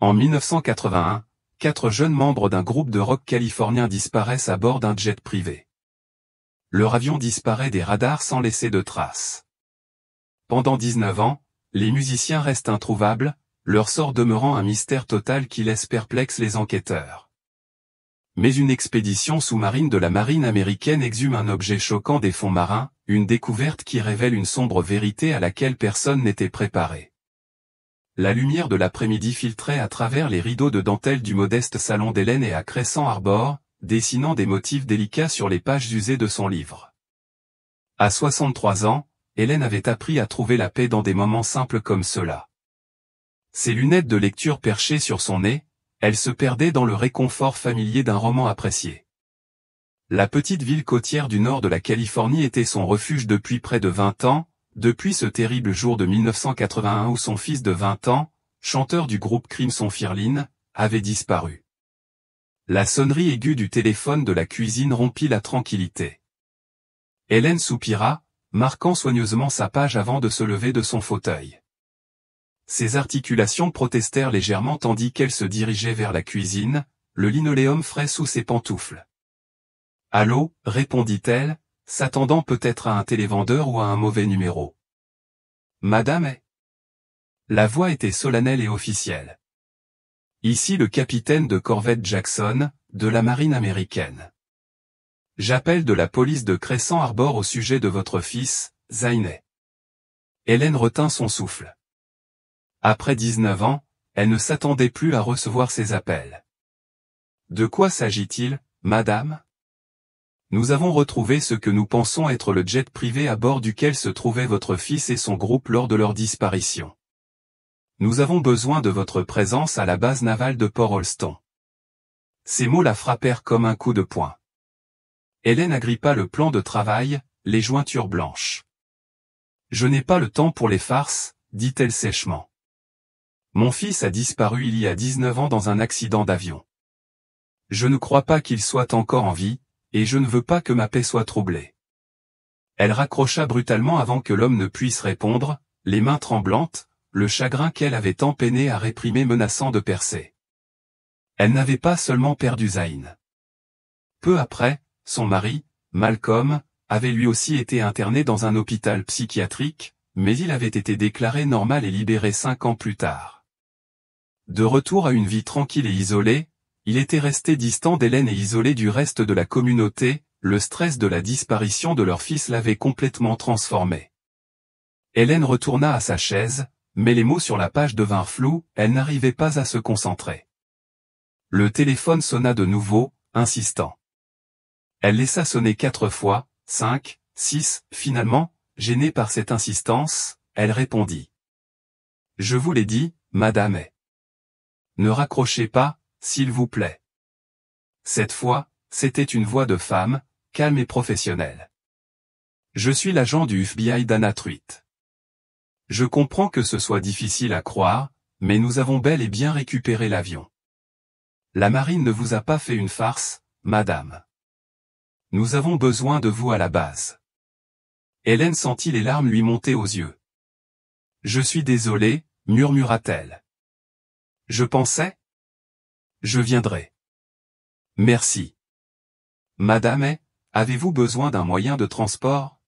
En 1981, 4 jeunes membres d'un groupe de rock californien disparaissent à bord d'un jet privé. Leur avion disparaît des radars sans laisser de traces. Pendant 19 ans, les musiciens restent introuvables, leur sort demeurant un mystère total qui laisse perplexes les enquêteurs. Mais une expédition sous-marine de la marine américaine exhume un objet choquant des fonds marins, une découverte qui révèle une sombre vérité à laquelle personne n'était préparé. La lumière de l'après-midi filtrait à travers les rideaux de dentelle du modeste salon d'Hélène et à Crescent Harbor, dessinant des motifs délicats sur les pages usées de son livre. À 63 ans, Hélène avait appris à trouver la paix dans des moments simples comme ceux-là. Ses lunettes de lecture perchées sur son nez, elle se perdait dans le réconfort familier d'un roman apprécié. La petite ville côtière du nord de la Californie était son refuge depuis près de 20 ans, depuis ce terrible jour de 1981 où son fils de 20 ans, chanteur du groupe Crimson Firlin, avait disparu. La sonnerie aiguë du téléphone de la cuisine rompit la tranquillité. Hélène soupira, marquant soigneusement sa page avant de se lever de son fauteuil. Ses articulations protestèrent légèrement tandis qu'elle se dirigeait vers la cuisine, le linoléum frais sous ses pantoufles. « Allô » répondit-elle, s'attendant peut-être à un télévendeur ou à un mauvais numéro. « Madame est ?» La voix était solennelle et officielle. « Ici le capitaine de corvette Jackson, de la marine américaine. J'appelle de la police de Crescent Harbor au sujet de votre fils, Zayne. » Hélène retint son souffle. Après 19 ans, elle ne s'attendait plus à recevoir ces appels. « De quoi s'agit-il, madame ? » Nous avons retrouvé ce que nous pensons être le jet privé à bord duquel se trouvaient votre fils et son groupe lors de leur disparition. Nous avons besoin de votre présence à la base navale de Port Holston. Ces mots la frappèrent comme un coup de poing. Hélène agrippa le plan de travail, les jointures blanches. « Je n'ai pas le temps pour les farces, dit-elle sèchement. Mon fils a disparu il y a 19 ans dans un accident d'avion. Je ne crois pas qu'il soit encore en vie, et je ne veux pas que ma paix soit troublée. » Elle raccrocha brutalement avant que l'homme ne puisse répondre, les mains tremblantes, le chagrin qu'elle avait tant peiné à réprimer menaçant de percer. Elle n'avait pas seulement perdu Zayne. Peu après, son mari, Malcolm, avait lui aussi été interné dans un hôpital psychiatrique, mais il avait été déclaré normal et libéré 5 ans plus tard. De retour à une vie tranquille et isolée, il était resté distant d'Hélène et isolé du reste de la communauté, le stress de la disparition de leur fils l'avait complètement transformé. Hélène retourna à sa chaise, mais les mots sur la page devinrent flous, elle n'arrivait pas à se concentrer. Le téléphone sonna de nouveau, insistant. Elle laissa sonner 4 fois, 5, 6, finalement, gênée par cette insistance, elle répondit. « Je vous l'ai dit, madame est. Ne raccrochez pas, s'il vous plaît. » Cette fois, c'était une voix de femme, calme et professionnelle. « Je suis l'agent du FBI Dana Truitt. Je comprends que ce soit difficile à croire, mais nous avons bel et bien récupéré l'avion. La marine ne vous a pas fait une farce, madame. Nous avons besoin de vous à la base. » Hélène sentit les larmes lui monter aux yeux. « Je suis désolée, murmura-t-elle. Je pensais. Je viendrai. Merci. Madame, avez-vous besoin d'un moyen de transport?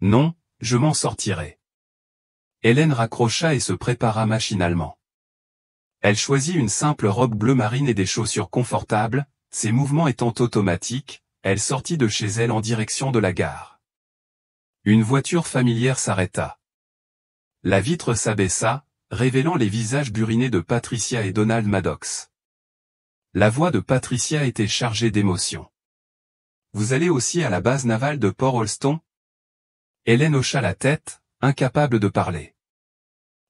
Non, je m'en sortirai. Hélène raccrocha et se prépara machinalement. Elle choisit une simple robe bleu marine et des chaussures confortables, ses mouvements étant automatiques, elle sortit de chez elle en direction de la gare. Une voiture familière s'arrêta. La vitre s'abaissa, révélant les visages burinés de Patricia et Donald Maddox. La voix de Patricia était chargée d'émotion. « Vous allez aussi à la base navale de Port Holston ?» Hélène hocha la tête, incapable de parler.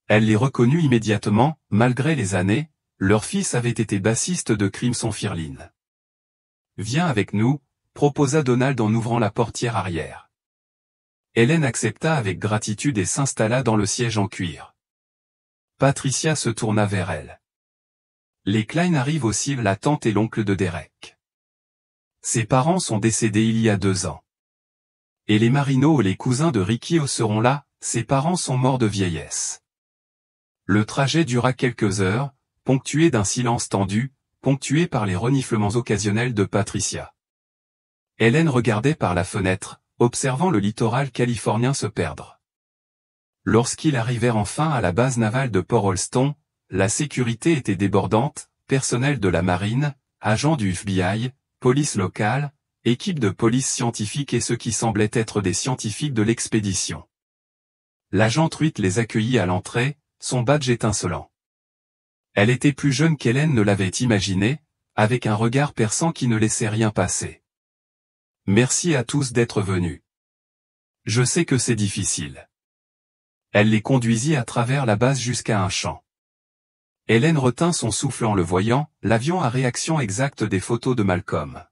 Elle les reconnut immédiatement, malgré les années, leur fils avait été bassiste de Crimson Firlin. « Viens avec nous », proposa Donald en ouvrant la portière arrière. Hélène accepta avec gratitude et s'installa dans le siège en cuir. Patricia se tourna vers elle. Les Klein arrivent aussi, la tante et l'oncle de Derek. Ses parents sont décédés il y a 2 ans. Et les Marino et les cousins de Ricky seront là, ses parents sont morts de vieillesse. Le trajet dura quelques heures, ponctué d'un silence tendu, ponctué par les reniflements occasionnels de Patricia. Hélène regardait par la fenêtre, observant le littoral californien se perdre. Lorsqu'ils arrivèrent enfin à la base navale de Port Holston, la sécurité était débordante, personnel de la marine, agents du FBI, police locale, équipe de police scientifique et ceux qui semblaient être des scientifiques de l'expédition. L'agent Truitt les accueillit à l'entrée, son badge étincelant. Elle était plus jeune qu'Hélène ne l'avait imaginé, avec un regard perçant qui ne laissait rien passer. Merci à tous d'être venus. Je sais que c'est difficile. Elle les conduisit à travers la base jusqu'à un champ. Hélène retint son souffle en le voyant, l'avion à réaction exacte des photos de Malcolm.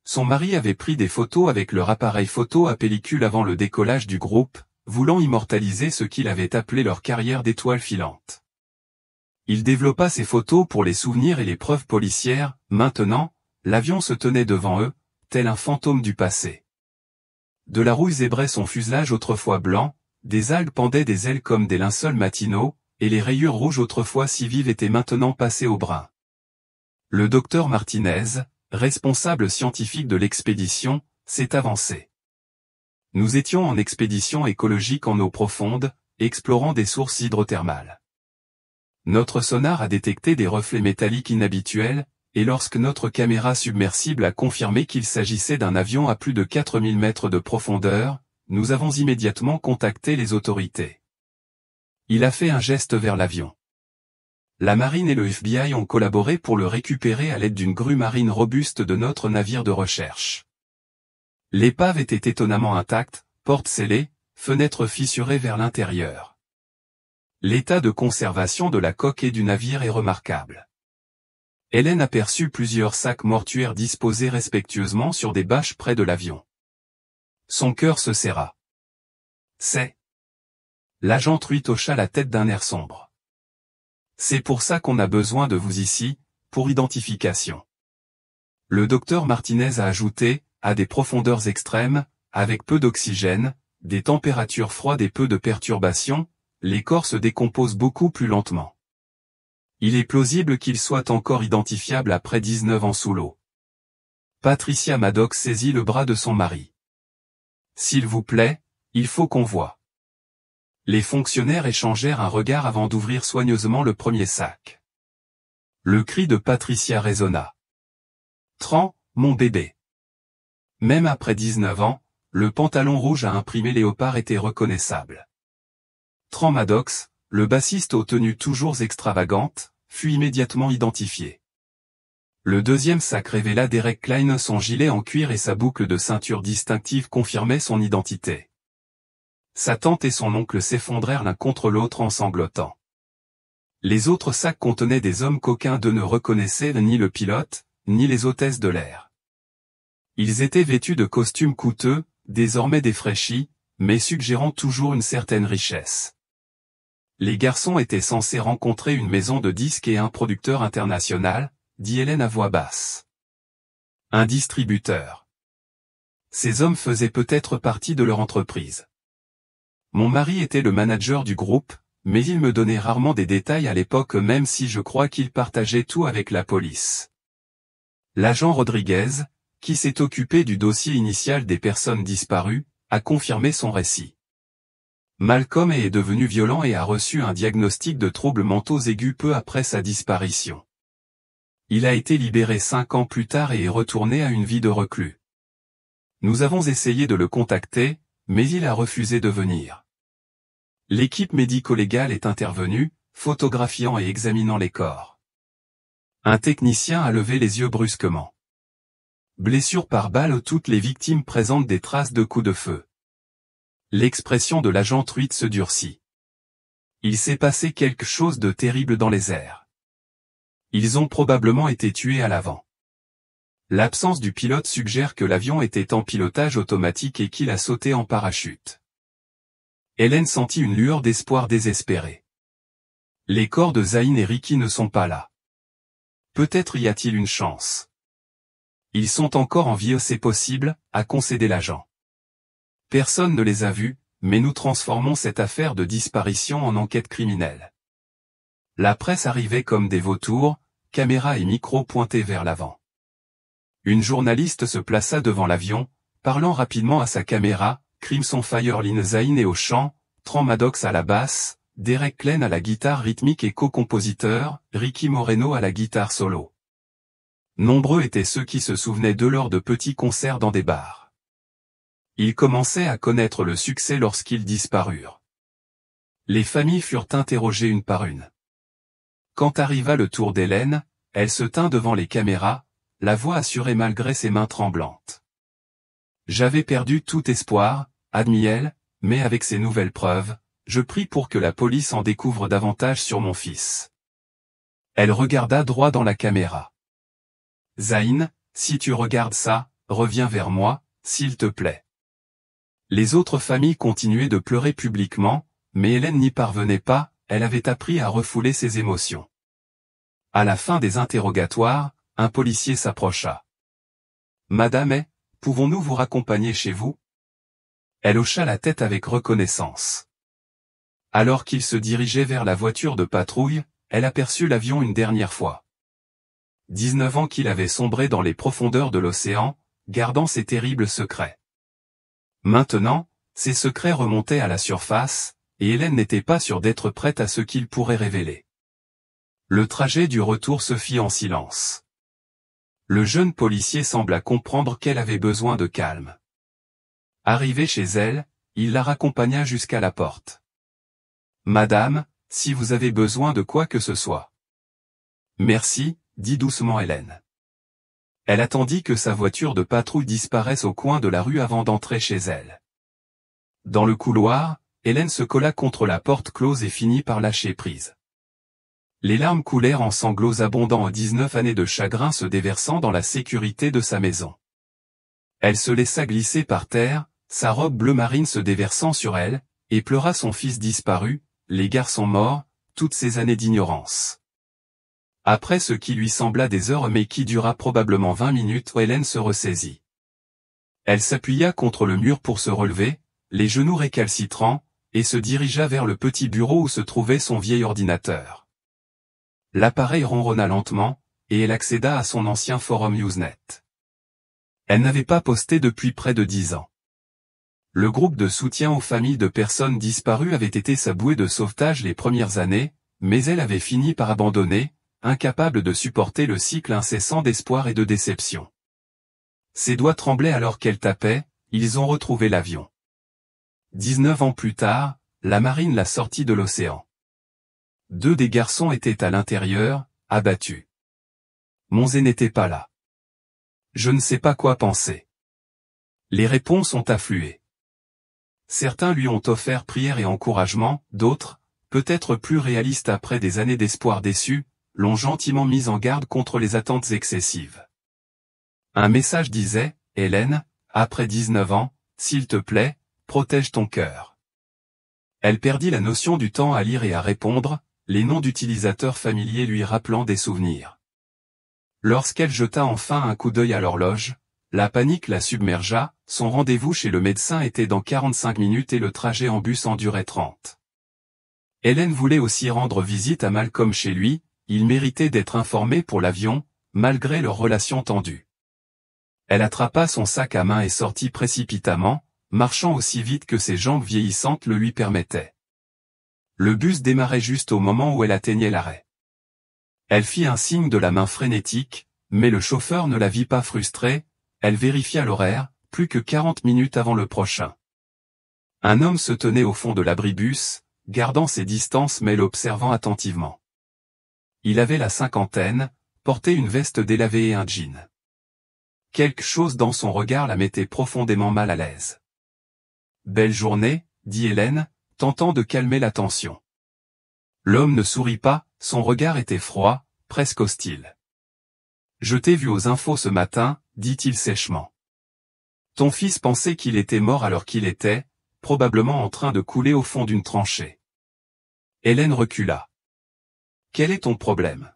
Son mari avait pris des photos avec leur appareil photo à pellicule avant le décollage du groupe, voulant immortaliser ce qu'il avait appelé leur carrière d'étoiles filantes. Il développa ces photos pour les souvenirs et les preuves policières. Maintenant, l'avion se tenait devant eux, tel un fantôme du passé. De la rouille zébrait son fuselage autrefois blanc, des algues pendaient des ailes comme des linceuls matinaux, et les rayures rouges autrefois si vives étaient maintenant passées au brun. Le docteur Martinez, responsable scientifique de l'expédition, s'est avancé. Nous étions en expédition écologique en eau profonde, explorant des sources hydrothermales. Notre sonar a détecté des reflets métalliques inhabituels, et lorsque notre caméra submersible a confirmé qu'il s'agissait d'un avion à plus de 4000 mètres de profondeur, nous avons immédiatement contacté les autorités. Il a fait un geste vers l'avion. La marine et le FBI ont collaboré pour le récupérer à l'aide d'une grue marine robuste de notre navire de recherche. L'épave était étonnamment intacte, porte scellée, fenêtre fissurée vers l'intérieur. L'état de conservation de la coque et du navire est remarquable. Hélène aperçut plusieurs sacs mortuaires disposés respectueusement sur des bâches près de l'avion. Son cœur se serra. C'est. L'agent Truitt hocha la tête d'un air sombre. C'est pour ça qu'on a besoin de vous ici, pour identification. Le docteur Martinez a ajouté, à des profondeurs extrêmes, avec peu d'oxygène, des températures froides et peu de perturbations, les corps se décomposent beaucoup plus lentement. Il est plausible qu'ils soient encore identifiables après 19 ans sous l'eau. Patricia Maddox saisit le bras de son mari. S'il vous plaît, il faut qu'on voie. Les fonctionnaires échangèrent un regard avant d'ouvrir soigneusement le premier sac. Le cri de Patricia résonna. Tran, mon bébé. Même après 19 ans, le pantalon rouge à imprimer léopard était reconnaissable. Tran Maddox, le bassiste aux tenues toujours extravagantes, fut immédiatement identifié. Le deuxième sac révéla Derek Klein, son gilet en cuir et sa boucle de ceinture distinctive confirmaient son identité. Sa tante et son oncle s'effondrèrent l'un contre l'autre en sanglotant. Les autres sacs contenaient des hommes qu'aucun d'eux ne reconnaissait ni le pilote, ni les hôtesses de l'air. Ils étaient vêtus de costumes coûteux, désormais défraîchis, mais suggérant toujours une certaine richesse. Les garçons étaient censés rencontrer une maison de disques et un producteur international, dit Hélène à voix basse. Un distributeur. Ces hommes faisaient peut-être partie de leur entreprise. Mon mari était le manager du groupe, mais il me donnait rarement des détails à l'époque même si je crois qu'il partageait tout avec la police. L'agent Rodriguez, qui s'est occupé du dossier initial des personnes disparues, a confirmé son récit. Malcolm est devenu violent et a reçu un diagnostic de troubles mentaux aigus peu après sa disparition. Il a été libéré 5 ans plus tard et est retourné à une vie de reclus. Nous avons essayé de le contacter, mais il a refusé de venir. L'équipe médico-légale est intervenue, photographiant et examinant les corps. Un technicien a levé les yeux brusquement. Blessures par balle, toutes les victimes présentent des traces de coups de feu. L'expression de l'agent Truitt se durcit. Il s'est passé quelque chose de terrible dans les airs. Ils ont probablement été tués à l'avant. L'absence du pilote suggère que l'avion était en pilotage automatique et qu'il a sauté en parachute. Hélène sentit une lueur d'espoir désespérée. Les corps de Zayn et Ricky ne sont pas là. Peut-être y a-t-il une chance. Ils sont encore en vie, c'est possible, a concédé l'agent. Personne ne les a vus, mais nous transformons cette affaire de disparition en enquête criminelle. La presse arrivait comme des vautours, caméra et micro pointés vers l'avant. Une journaliste se plaça devant l'avion, parlant rapidement à sa caméra, Crimson Fire Lynn Zane au chant, Tran Maddox à la basse, Derek Klein à la guitare rythmique et co-compositeur, Ricky Moreno à la guitare solo. Nombreux étaient ceux qui se souvenaient d'eux lors de petits concerts dans des bars. Ils commençaient à connaître le succès lorsqu'ils disparurent. Les familles furent interrogées une par une. Quand arriva le tour d'Hélène, elle se tint devant les caméras, la voix assurée malgré ses mains tremblantes. « J'avais perdu tout espoir, admit-elle, mais avec ces nouvelles preuves, je prie pour que la police en découvre davantage sur mon fils. » Elle regarda droit dans la caméra. « Zane, si tu regardes ça, reviens vers moi, s'il te plaît. » Les autres familles continuaient de pleurer publiquement, mais Hélène n'y parvenait pas, elle avait appris à refouler ses émotions. À la fin des interrogatoires, un policier s'approcha. « Madame, pouvons-nous vous raccompagner chez vous ?» Elle hocha la tête avec reconnaissance. Alors qu'il se dirigeait vers la voiture de patrouille, elle aperçut l'avion une dernière fois. 19 ans qu'il avait sombré dans les profondeurs de l'océan, gardant ses terribles secrets. Maintenant, ces secrets remontaient à la surface, et Hélène n'était pas sûre d'être prête à ce qu'ils pourraient révéler. Le trajet du retour se fit en silence. Le jeune policier sembla comprendre qu'elle avait besoin de calme. Arrivé chez elle, il la raccompagna jusqu'à la porte. « Madame, si vous avez besoin de quoi que ce soit. »« Merci, » dit doucement Hélène. Elle attendit que sa voiture de patrouille disparaisse au coin de la rue avant d'entrer chez elle. Dans le couloir, Hélène se colla contre la porte close et finit par lâcher prise. Les larmes coulèrent en sanglots abondants en 19 années de chagrin se déversant dans la sécurité de sa maison. Elle se laissa glisser par terre, sa robe bleu marine se déversant sur elle, et pleura son fils disparu, les garçons morts, toutes ces années d'ignorance. Après ce qui lui sembla des heures mais qui dura probablement 20 minutes, Hélène se ressaisit. Elle s'appuya contre le mur pour se relever, les genoux récalcitrants, et se dirigea vers le petit bureau où se trouvait son vieil ordinateur. L'appareil ronronna lentement, et elle accéda à son ancien forum Usenet. Elle n'avait pas posté depuis près de 10 ans. Le groupe de soutien aux familles de personnes disparues avait été sa bouée de sauvetage les premières années, mais elle avait fini par abandonner, incapable de supporter le cycle incessant d'espoir et de déception. Ses doigts tremblaient alors qu'elle tapait, ils ont retrouvé l'avion. 19 ans plus tard, la marine l'a sorti de l'océan. 2 des garçons étaient à l'intérieur, abattus. Monzé n'était pas là. Je ne sais pas quoi penser. Les réponses ont afflué. Certains lui ont offert prière et encouragement, d'autres, peut-être plus réalistes après des années d'espoir déçus, l'ont gentiment mis en garde contre les attentes excessives. Un message disait, « Hélène, après 19 ans, s'il te plaît, protège ton cœur. » Elle perdit la notion du temps à lire et à répondre, les noms d'utilisateurs familiers lui rappelant des souvenirs. Lorsqu'elle jeta enfin un coup d'œil à l'horloge, la panique la submergea, son rendez-vous chez le médecin était dans 45 minutes et le trajet en bus en durait 30. Hélène voulait aussi rendre visite à Malcolm chez lui, il méritait d'être informé pour l'avion, malgré leur relation tendue. Elle attrapa son sac à main et sortit précipitamment, marchant aussi vite que ses jambes vieillissantes le lui permettaient. Le bus démarrait juste au moment où elle atteignait l'arrêt. Elle fit un signe de la main frénétique, mais le chauffeur ne la vit pas frustrée, elle vérifia l'horaire, plus que 40 minutes avant le prochain. Un homme se tenait au fond de l'abribus, gardant ses distances mais l'observant attentivement. Il avait la cinquantaine, portait une veste délavée et un jean. Quelque chose dans son regard la mettait profondément mal à l'aise. « Belle journée, » dit Hélène, tentant de calmer la tension. L'homme ne sourit pas, son regard était froid, presque hostile. « Je t'ai vu aux infos ce matin, » dit-il sèchement. « Ton fils pensait qu'il était mort alors qu'il était, probablement en train de couler au fond d'une tranchée. » Hélène recula. « Quel est ton problème ? »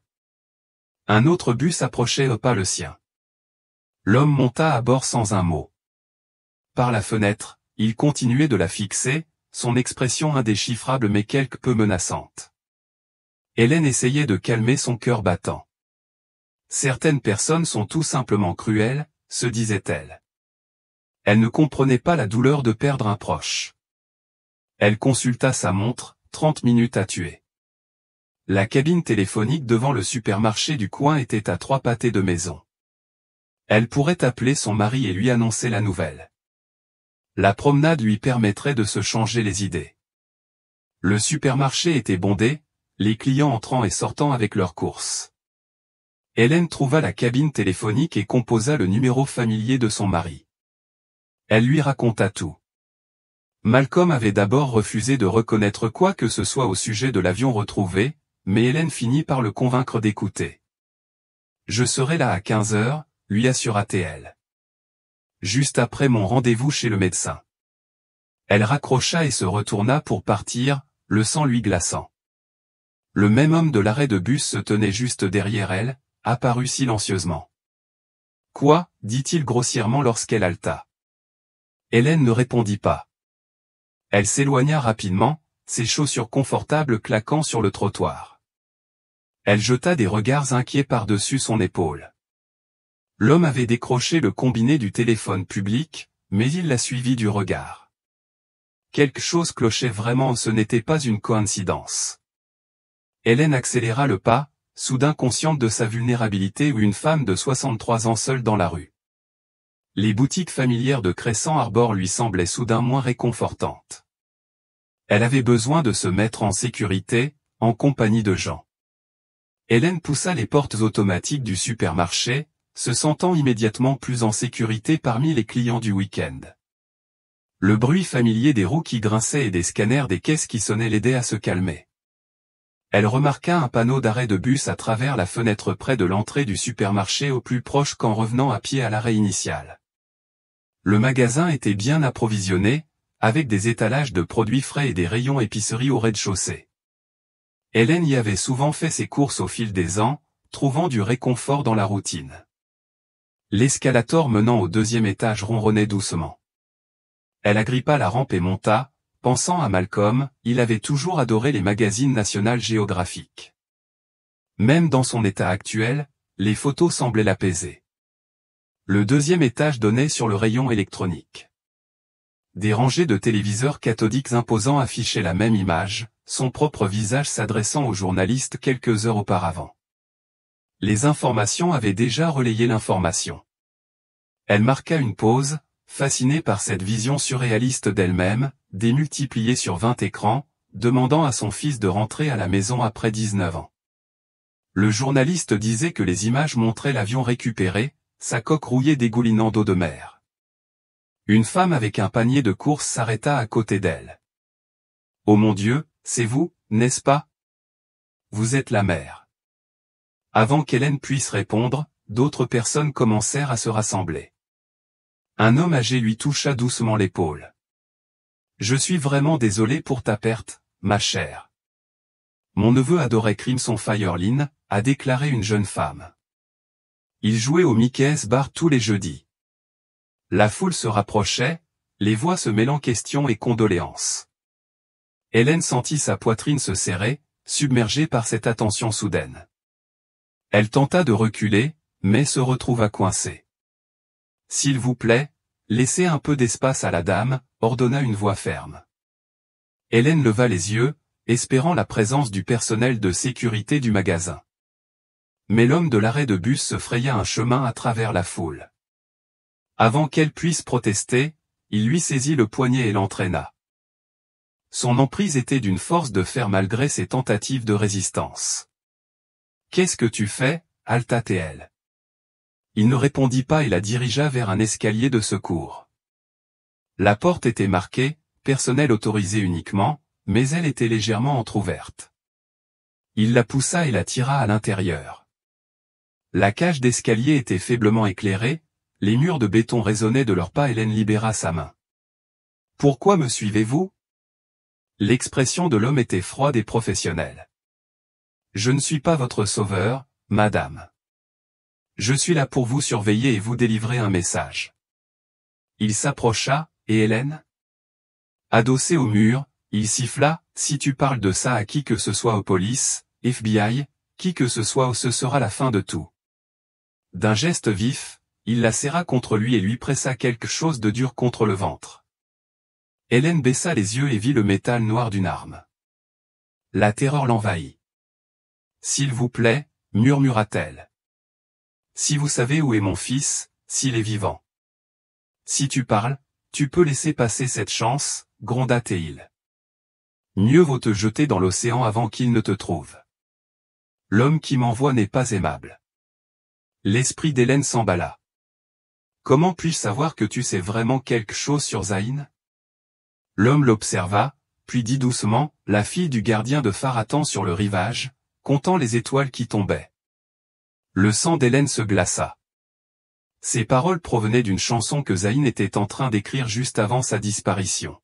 Un autre bus approchait pas le sien. L'homme monta à bord sans un mot. Par la fenêtre, il continuait de la fixer, son expression indéchiffrable mais quelque peu menaçante. Hélène essayait de calmer son cœur battant. Certaines personnes sont tout simplement cruelles, se disait-elle. Elle ne comprenait pas la douleur de perdre un proche. Elle consulta sa montre, 30 minutes à tuer. La cabine téléphonique devant le supermarché du coin était à 3 pâtés de maison. Elle pourrait appeler son mari et lui annoncer la nouvelle. La promenade lui permettrait de se changer les idées. Le supermarché était bondé, les clients entrant et sortant avec leurs courses. Hélène trouva la cabine téléphonique et composa le numéro familier de son mari. Elle lui raconta tout. Malcolm avait d'abord refusé de reconnaître quoi que ce soit au sujet de l'avion retrouvé, mais Hélène finit par le convaincre d'écouter. « Je serai là à 15 heures, lui assura-t-elle. Juste après mon rendez-vous chez le médecin. Elle raccrocha et se retourna pour partir, le sang lui glaçant. Le même homme de l'arrêt de bus se tenait juste derrière elle, apparut silencieusement. « Quoi » dit-il grossièrement lorsqu'elle halta. Hélène ne répondit pas. Elle s'éloigna rapidement, ses chaussures confortables claquant sur le trottoir. Elle jeta des regards inquiets par-dessus son épaule. L'homme avait décroché le combiné du téléphone public, mais il la suivit du regard. Quelque chose clochait vraiment, ce n'était pas une coïncidence. Hélène accéléra le pas, soudain consciente de sa vulnérabilité ou une femme de 63 ans seule dans la rue. Les boutiques familières de Crescent Arbor lui semblaient soudain moins réconfortantes. Elle avait besoin de se mettre en sécurité, en compagnie de gens. Hélène poussa les portes automatiques du supermarché, se sentant immédiatement plus en sécurité parmi les clients du week-end. Le bruit familier des roues qui grinçaient et des scanners des caisses qui sonnaient l'aidait à se calmer. Elle remarqua un panneau d'arrêt de bus à travers la fenêtre près de l'entrée du supermarché au plus proche qu'en revenant à pied à l'arrêt initial. Le magasin était bien approvisionné, avec des étalages de produits frais et des rayons épicerie au rez-de-chaussée. Hélène y avait souvent fait ses courses au fil des ans, trouvant du réconfort dans la routine. L'escalator menant au 2e étage ronronnait doucement. Elle agrippa la rampe et monta, pensant à Malcolm, il avait toujours adoré les magazines National Geographic. Même dans son état actuel, les photos semblaient l'apaiser. Le 2e étage donnait sur le rayon électronique. Des rangées de téléviseurs cathodiques imposants affichaient la même image, son propre visage s'adressant aux journalistes quelques heures auparavant. Les informations avaient déjà relayé l'information. Elle marqua une pause, fascinée par cette vision surréaliste d'elle-même, démultipliée sur 20 écrans, demandant à son fils de rentrer à la maison après 19 ans. Le journaliste disait que les images montraient l'avion récupéré, sa coque rouillée dégoulinant d'eau de mer. Une femme avec un panier de courses s'arrêta à côté d'elle. « Oh mon Dieu, c'est vous, n'est-ce pas? Vous êtes la mère. » Avant qu'Hélène puisse répondre, d'autres personnes commencèrent à se rassembler. Un homme âgé lui toucha doucement l'épaule. « Je suis vraiment désolé pour ta perte, ma chère. Mon neveu adorait Crimson Fireline, a déclaré une jeune femme. Il jouait au Mickey's Bar tous les jeudis. » La foule se rapprochait, les voix se mêlant questions et condoléances. Hélène sentit sa poitrine se serrer, submergée par cette attention soudaine. Elle tenta de reculer, mais se retrouva coincée. « S'il vous plaît, laissez un peu d'espace à la dame », ordonna une voix ferme. Hélène leva les yeux, espérant la présence du personnel de sécurité du magasin. Mais l'homme de l'arrêt de bus se fraya un chemin à travers la foule. Avant qu'elle puisse protester, il lui saisit le poignet et l'entraîna. Son emprise était d'une force de fer malgré ses tentatives de résistance. « Qu'est-ce que tu fais » halta-t-elle. Il ne répondit pas et la dirigea vers un escalier de secours. La porte était marquée « Personnel autorisé uniquement », mais elle était légèrement entr'ouverte. Il la poussa et la tira à l'intérieur. La cage d'escalier était faiblement éclairée, les murs de béton résonnaient de leurs pas. Hélène libéra sa main. « Pourquoi me suivez-vous » L'expression de l'homme était froide et professionnelle. « Je ne suis pas votre sauveur, madame. Je suis là pour vous surveiller et vous délivrer un message. » Il s'approcha, et Hélène ? Adossée au mur, il siffla, « Si tu parles de ça à qui que ce soit aux polices, FBI, qui que ce soit ou ce sera la fin de tout. D'un geste vif, il la serra contre lui et lui pressa quelque chose de dur contre le ventre. Hélène baissa les yeux et vit le métal noir d'une arme. La terreur l'envahit. « S'il vous plaît, murmura-t-elle. Si vous savez où est mon fils, s'il est vivant. Si tu parles, tu peux laisser passer cette chance, gronda Théil. Mieux vaut te jeter dans l'océan avant qu'il ne te trouve. L'homme qui m'envoie n'est pas aimable. L'esprit d'Hélène s'emballa. Comment puis-je savoir que tu sais vraiment quelque chose sur Zayn? L'homme l'observa, puis dit doucement, la fille du gardien de phare attend sur le rivage, comptant les étoiles qui tombaient. Le sang d'Hélène se glaça. Ces paroles provenaient d'une chanson que Zayn était en train d'écrire juste avant sa disparition.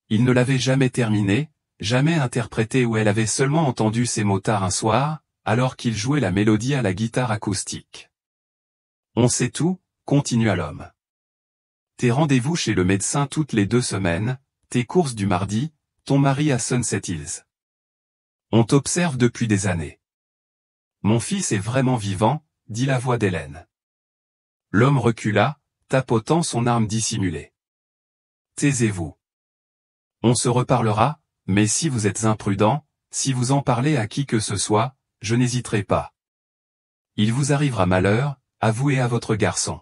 Il ne l'avait jamais terminée, jamais interprétée ou elle avait seulement entendu ces mots tard un soir, alors qu'il jouait la mélodie à la guitare acoustique. On sait tout, continua l'homme. Tes rendez-vous chez le médecin toutes les 2 semaines, tes courses du mardi, ton mari à Sunset Hills. On t'observe depuis des années. Mon fils est vraiment vivant, dit la voix d'Hélène. L'homme recula, tapotant son arme dissimulée. Taisez-vous. On se reparlera, mais si vous êtes imprudent, si vous en parlez à qui que ce soit, je n'hésiterai pas. Il vous arrivera malheur, à vous et à votre garçon.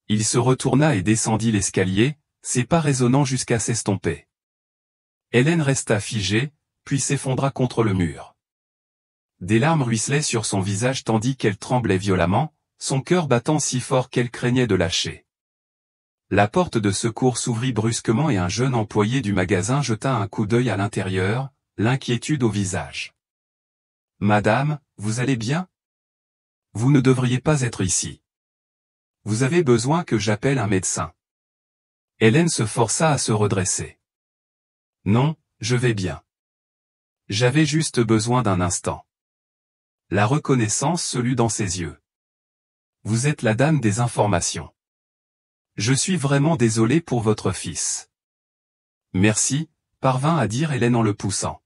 Il se retourna et descendit l'escalier, ses pas résonnant jusqu'à s'estomper. Hélène resta figée, puis s'effondra contre le mur. Des larmes ruisselaient sur son visage tandis qu'elle tremblait violemment, son cœur battant si fort qu'elle craignait de lâcher. La porte de secours s'ouvrit brusquement et un jeune employé du magasin jeta un coup d'œil à l'intérieur, l'inquiétude au visage. « Madame, vous allez bien? Vous ne devriez pas être ici. Vous avez besoin que j'appelle un médecin. » Hélène se força à se redresser. « Non, je vais bien. J'avais juste besoin d'un instant. » La reconnaissance se lut dans ses yeux. « Vous êtes la dame des informations. Je suis vraiment désolé pour votre fils. »« Merci », parvint à dire Hélène en le poussant.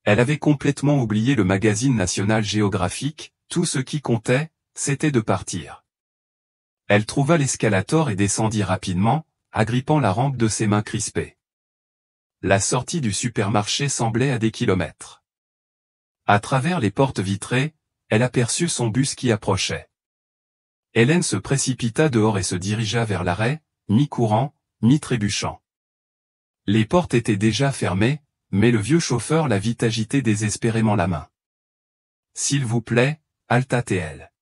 Elle avait complètement oublié le magazine National Geographic, tout ce qui comptait, c'était de partir. Elle trouva l'escalator et descendit rapidement, agrippant la rampe de ses mains crispées. La sortie du supermarché semblait à des kilomètres. À travers les portes vitrées, elle aperçut son bus qui approchait. Hélène se précipita dehors et se dirigea vers l'arrêt, mi-courant, mi-trébuchant. Les portes étaient déjà fermées, mais le vieux chauffeur la vit agiter désespérément la main. « S'il vous plaît, » halta-t-elle.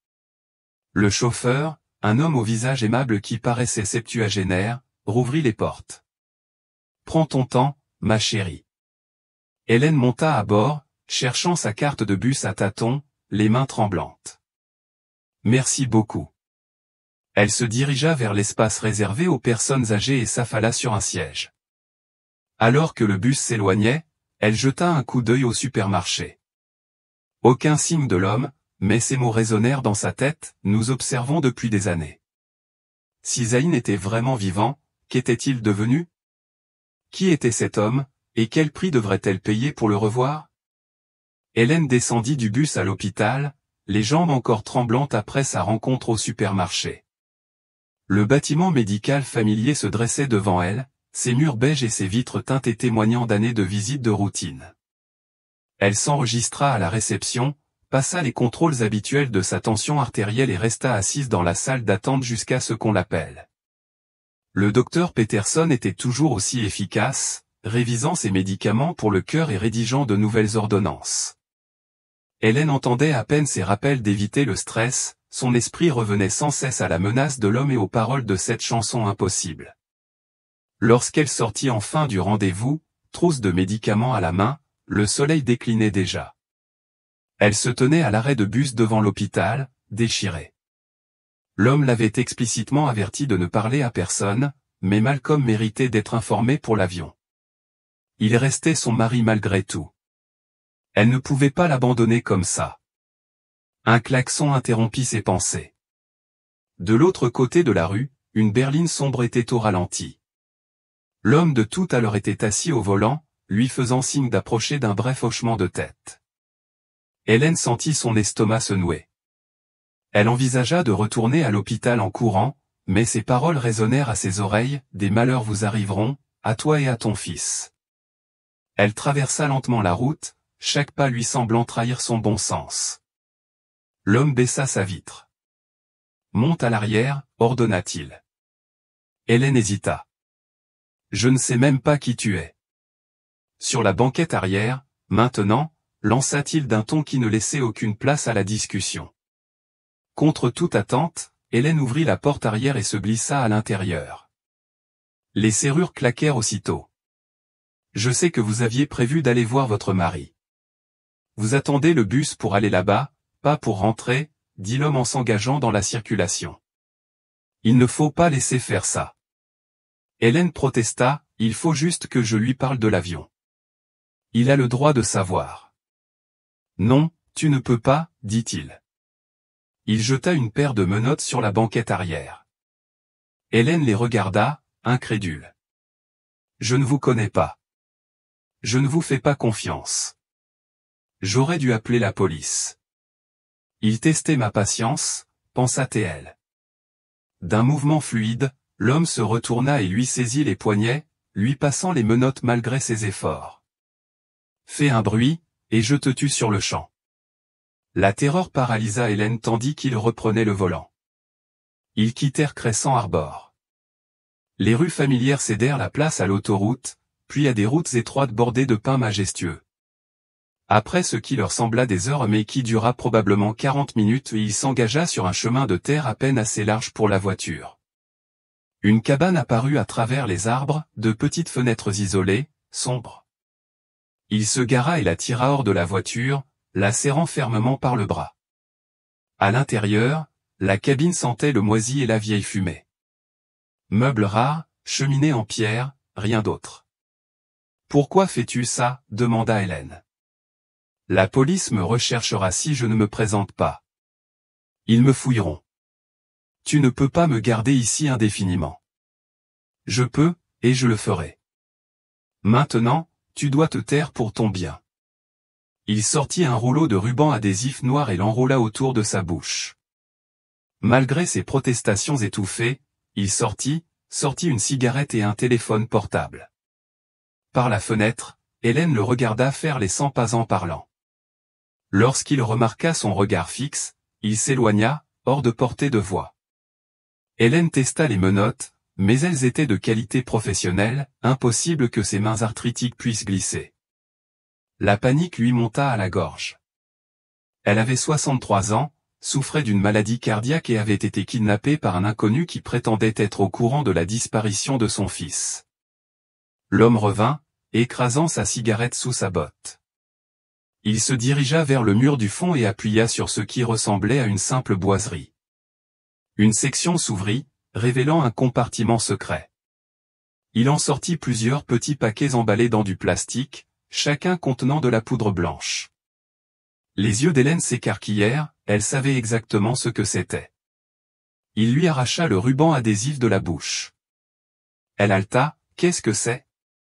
Le chauffeur, un homme au visage aimable qui paraissait septuagénaire, rouvrit les portes. « Prends ton temps, ma chérie. » Hélène monta à bord, cherchant sa carte de bus à tâtons, les mains tremblantes. « Merci beaucoup. » Elle se dirigea vers l'espace réservé aux personnes âgées et s'affala sur un siège. Alors que le bus s'éloignait, elle jeta un coup d'œil au supermarché. Aucun signe de l'homme, mais ces mots résonnèrent dans sa tête, nous observons depuis des années. Si Zayn était vraiment vivant, qu'était-il devenu? Qui était cet homme, et quel prix devrait-elle payer pour le revoir? Hélène descendit du bus à l'hôpital, les jambes encore tremblantes après sa rencontre au supermarché. Le bâtiment médical familier se dressait devant elle, ses murs beiges et ses vitres teintées témoignant d'années de visites de routine. Elle s'enregistra à la réception, passa les contrôles habituels de sa tension artérielle et resta assise dans la salle d'attente jusqu'à ce qu'on l'appelle. Le docteur Peterson était toujours aussi efficace, révisant ses médicaments pour le cœur et rédigeant de nouvelles ordonnances. Hélène entendait à peine ses rappels d'éviter le stress, son esprit revenait sans cesse à la menace de l'homme et aux paroles de cette chanson impossible. Lorsqu'elle sortit enfin du rendez-vous, trousse de médicaments à la main, le soleil déclinait déjà. Elle se tenait à l'arrêt de bus devant l'hôpital, déchirée. L'homme l'avait explicitement averti de ne parler à personne, mais Malcolm méritait d'être informé pour l'avion. Il restait son mari malgré tout. Elle ne pouvait pas l'abandonner comme ça. Un klaxon interrompit ses pensées. De l'autre côté de la rue, une berline sombre était au ralenti. L'homme de tout à l'heure était assis au volant, lui faisant signe d'approcher d'un bref hochement de tête. Hélène sentit son estomac se nouer. Elle envisagea de retourner à l'hôpital en courant, mais ces paroles résonnèrent à ses oreilles, « Des malheurs vous arriveront, à toi et à ton fils. » Elle traversa lentement la route, chaque pas lui semblant trahir son bon sens. L'homme baissa sa vitre. « Monte à l'arrière », ordonna-t-il. Hélène hésita. « Je ne sais même pas qui tu es. » Sur la banquette arrière, maintenant, lança-t-il d'un ton qui ne laissait aucune place à la discussion. Contre toute attente, Hélène ouvrit la porte arrière et se glissa à l'intérieur. Les serrures claquèrent aussitôt. « Je sais que vous aviez prévu d'aller voir votre mari. Vous attendez le bus pour aller là-bas, pas pour rentrer, » dit l'homme en s'engageant dans la circulation. « Il ne faut pas laisser faire ça. » Hélène protesta, « Il faut juste que je lui parle de l'avion. Il a le droit de savoir. » « Non, tu ne peux pas, » dit-il. Il jeta une paire de menottes sur la banquette arrière. Hélène les regarda, incrédule. « Je ne vous connais pas. Je ne vous fais pas confiance. J'aurais dû appeler la police. Il testait ma patience, pensa-t-elle. D'un mouvement fluide, l'homme se retourna et lui saisit les poignets, lui passant les menottes malgré ses efforts. « Fais un bruit, et je te tue sur le champ. » La terreur paralysa Hélène tandis qu'il reprenait le volant. Ils quittèrent Crescent Harbor. Les rues familières cédèrent la place à l'autoroute, puis à des routes étroites bordées de pins majestueux. Après ce qui leur sembla des heures mais qui dura probablement 40 minutes, il s'engagea sur un chemin de terre à peine assez large pour la voiture. Une cabane apparut à travers les arbres, de petites fenêtres isolées, sombres. Il se gara et la tira hors de la voiture, la serrant fermement par le bras. À l'intérieur, la cabine sentait le moisi et la vieille fumée. Meubles rares, cheminée en pierre, rien d'autre. « Pourquoi fais-tu ça ?» demanda Hélène. « La police me recherchera si je ne me présente pas. Ils me fouilleront. Tu ne peux pas me garder ici indéfiniment. »« Je peux, et je le ferai. Maintenant, tu dois te taire pour ton bien. » Il sortit un rouleau de ruban adhésif noir et l'enroula autour de sa bouche. Malgré ses protestations étouffées, il sortit une cigarette et un téléphone portable. Par la fenêtre, Hélène le regarda faire les 100 pas en parlant. Lorsqu'il remarqua son regard fixe, il s'éloigna, hors de portée de voix. Hélène testa les menottes, mais elles étaient de qualité professionnelle, impossible que ses mains arthritiques puissent glisser. La panique lui monta à la gorge. Elle avait 63 ans, souffrait d'une maladie cardiaque et avait été kidnappée par un inconnu qui prétendait être au courant de la disparition de son fils. L'homme revint, écrasant sa cigarette sous sa botte. Il se dirigea vers le mur du fond et appuya sur ce qui ressemblait à une simple boiserie. Une section s'ouvrit, révélant un compartiment secret. Il en sortit plusieurs petits paquets emballés dans du plastique, chacun contenant de la poudre blanche. Les yeux d'Hélène s'écarquillèrent, elle savait exactement ce que c'était. Il lui arracha le ruban adhésif de la bouche. Elle haleta, « Qu'est-ce que c'est ? »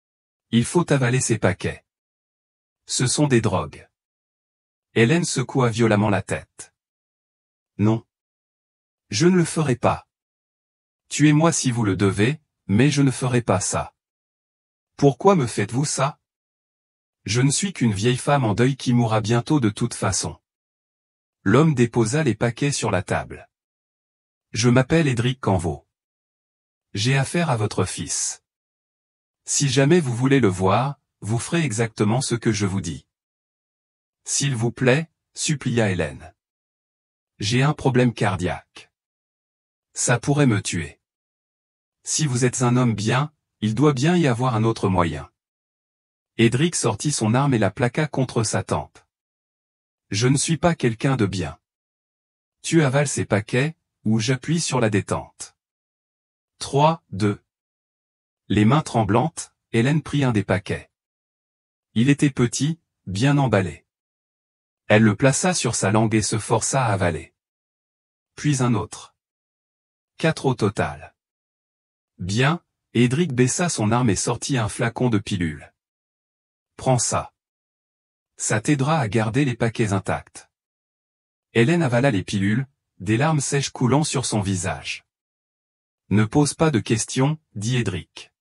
« Il faut avaler ces paquets. Ce sont des drogues. » Hélène secoua violemment la tête. « Non. Je ne le ferai pas. Tuez-moi si vous le devez, mais je ne ferai pas ça. Pourquoi me faites-vous ça ? Je ne suis qu'une vieille femme en deuil qui mourra bientôt de toute façon. » L'homme déposa les paquets sur la table. « Je m'appelle Édric Canveau. J'ai affaire à votre fils. Si jamais vous voulez le voir, vous ferez exactement ce que je vous dis. »« S'il vous plaît, » supplia Hélène. « J'ai un problème cardiaque. Ça pourrait me tuer. Si vous êtes un homme bien, il doit bien y avoir un autre moyen. » Édric sortit son arme et la plaqua contre sa tempe. « Je ne suis pas quelqu'un de bien. Tu avales ces paquets, ou j'appuie sur la détente. » 3, 2. Les mains tremblantes, Hélène prit un des paquets. Il était petit, bien emballé. Elle le plaça sur sa langue et se força à avaler. Puis un autre. 4 au total. Bien, Édric baissa son arme et sortit un flacon de pilule. « Prends ça. Ça t'aidera à garder les paquets intacts. Hélène avala les pilules, des larmes sèches coulant sur son visage. Ne pose pas de questions, dit Edric.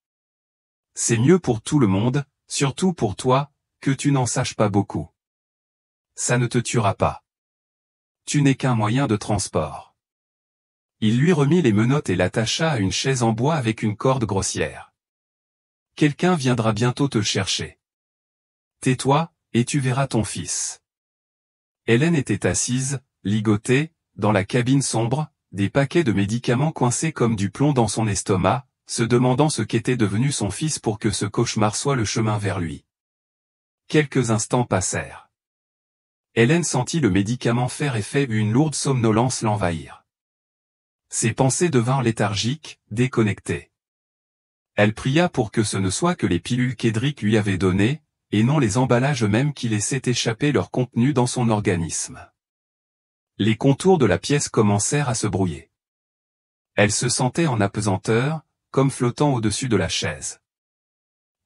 C'est mieux pour tout le monde, surtout pour toi, que tu n'en saches pas beaucoup. Ça ne te tuera pas. Tu n'es qu'un moyen de transport. Il lui remit les menottes et l'attacha à une chaise en bois avec une corde grossière. Quelqu'un viendra bientôt te chercher. Tais-toi, et tu verras ton fils. Hélène était assise, ligotée, dans la cabine sombre, des paquets de médicaments coincés comme du plomb dans son estomac, se demandant ce qu'était devenu son fils pour que ce cauchemar soit le chemin vers lui. Quelques instants passèrent. Hélène sentit le médicament faire effet, une lourde somnolence l'envahir. Ses pensées devinrent léthargiques, déconnectées. Elle pria pour que ce ne soit que les pilules qu'Edric lui avait données, et non les emballages eux-mêmes qui laissaient échapper leur contenu dans son organisme. Les contours de la pièce commencèrent à se brouiller. Elle se sentait en apesanteur, comme flottant au-dessus de la chaise.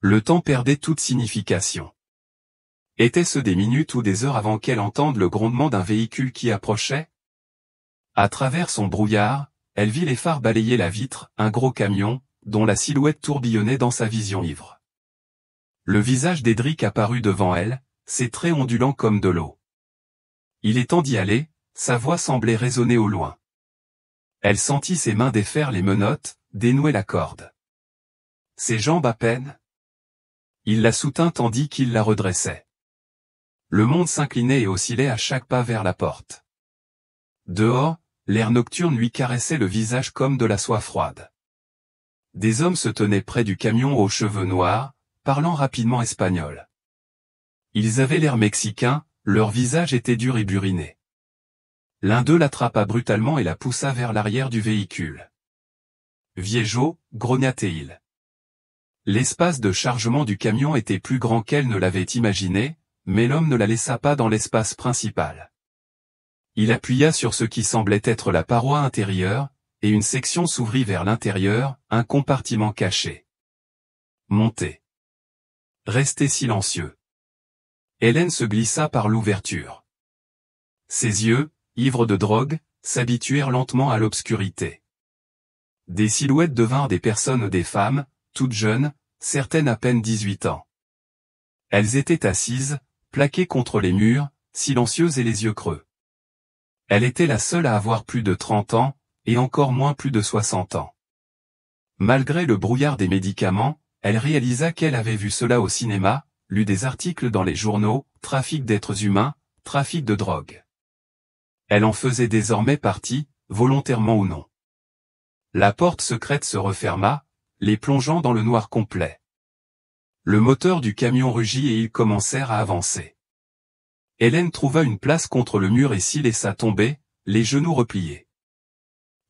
Le temps perdait toute signification. Étaient-ce des minutes ou des heures avant qu'elle entende le grondement d'un véhicule qui approchait? À travers son brouillard, elle vit les phares balayer la vitre, un gros camion, dont la silhouette tourbillonnait dans sa vision ivre. Le visage d'Edric apparut devant elle, ses traits ondulants comme de l'eau. Il est temps d'y aller, sa voix semblait résonner au loin. Elle sentit ses mains défaire les menottes, dénouer la corde. Ses jambes à peine. Il la soutint tandis qu'il la redressait. Le monde s'inclinait et oscillait à chaque pas vers la porte. Dehors, l'air nocturne lui caressait le visage comme de la soie froide. Des hommes se tenaient près du camion aux cheveux noirs, parlant rapidement espagnol. Ils avaient l'air mexicains, leur visage était dur et buriné. L'un d'eux l'attrapa brutalement et la poussa vers l'arrière du véhicule. Viejo, grogna-t-il. L'espace de chargement du camion était plus grand qu'elle ne l'avait imaginé, mais l'homme ne la laissa pas dans l'espace principal. Il appuya sur ce qui semblait être la paroi intérieure, et une section s'ouvrit vers l'intérieur, un compartiment caché. Montez. Restez silencieux. Hélène se glissa par l'ouverture. Ses yeux, ivres de drogue, s'habituèrent lentement à l'obscurité. Des silhouettes devinrent des personnes ou des femmes, toutes jeunes, certaines à peine 18 ans. Elles étaient assises, plaquées contre les murs, silencieuses et les yeux creux. Elle était la seule à avoir plus de 30 ans, et encore moins plus de 60 ans. Malgré le brouillard des médicaments, elle réalisa qu'elle avait vu cela au cinéma, lu des articles dans les journaux, trafic d'êtres humains, trafic de drogue. Elle en faisait désormais partie, volontairement ou non. La porte secrète se referma, les plongeant dans le noir complet. Le moteur du camion rugit et ils commencèrent à avancer. Hélène trouva une place contre le mur et s'y laissa tomber, les genoux repliés.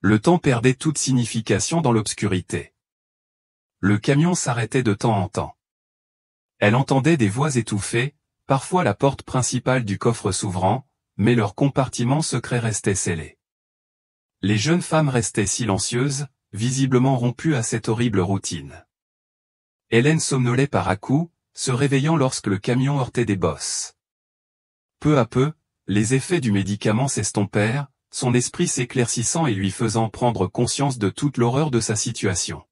Le temps perdait toute signification dans l'obscurité. Le camion s'arrêtait de temps en temps. Elle entendait des voix étouffées, parfois la porte principale du coffre s'ouvrant, mais leur compartiment secret restait scellé. Les jeunes femmes restaient silencieuses, visiblement rompues à cette horrible routine. Hélène somnolait par à-coups, se réveillant lorsque le camion heurtait des bosses. Peu à peu, les effets du médicament s'estompèrent, son esprit s'éclaircissant et lui faisant prendre conscience de toute l'horreur de sa situation.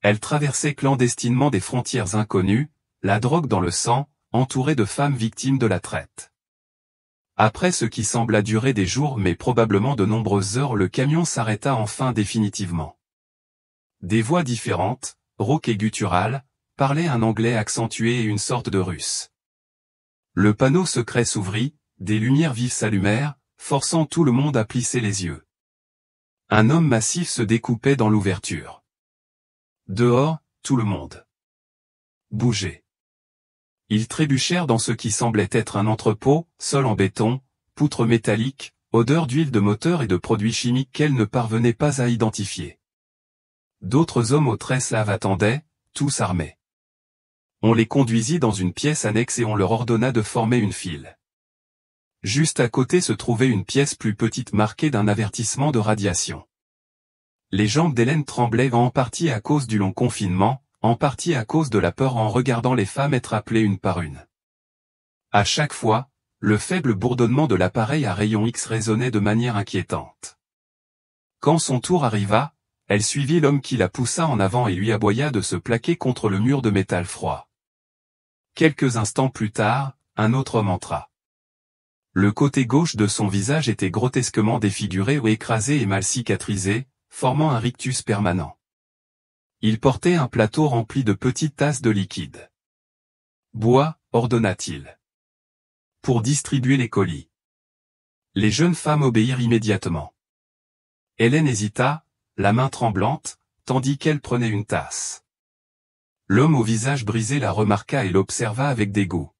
Elle traversait clandestinement des frontières inconnues, la drogue dans le sang, entourée de femmes victimes de la traite. Après ce qui sembla durer des jours mais probablement de nombreuses heures, le camion s'arrêta enfin définitivement. Des voix différentes, rauques et gutturales, parlaient un anglais accentué et une sorte de russe. Le panneau secret s'ouvrit, des lumières vives s'allumèrent, forçant tout le monde à plisser les yeux. Un homme massif se découpait dans l'ouverture. Dehors, tout le monde bougeait. Ils trébuchèrent dans ce qui semblait être un entrepôt, sol en béton, poutres métalliques, odeur d'huile de moteur et de produits chimiques qu'elle ne parvenait pas à identifier. D'autres hommes aux tresses laves attendaient, tous armés. On les conduisit dans une pièce annexe et on leur ordonna de former une file. Juste à côté se trouvait une pièce plus petite marquée d'un avertissement de radiation. Les jambes d'Hélène tremblaient en partie à cause du long confinement, en partie à cause de la peur en regardant les femmes être appelées une par une. À chaque fois, le faible bourdonnement de l'appareil à rayon X résonnait de manière inquiétante. Quand son tour arriva, elle suivit l'homme qui la poussa en avant et lui aboya de se plaquer contre le mur de métal froid. Quelques instants plus tard, un autre homme entra. Le côté gauche de son visage était grotesquement défiguré ou écrasé et mal cicatrisé, formant un rictus permanent. Il portait un plateau rempli de petites tasses de liquide. « Bois », ordonna-t-il. « Pour distribuer les colis. » Les jeunes femmes obéirent immédiatement. Hélène hésita, la main tremblante, tandis qu'elle prenait une tasse. L'homme au visage brisé la remarqua et l'observa avec dégoût.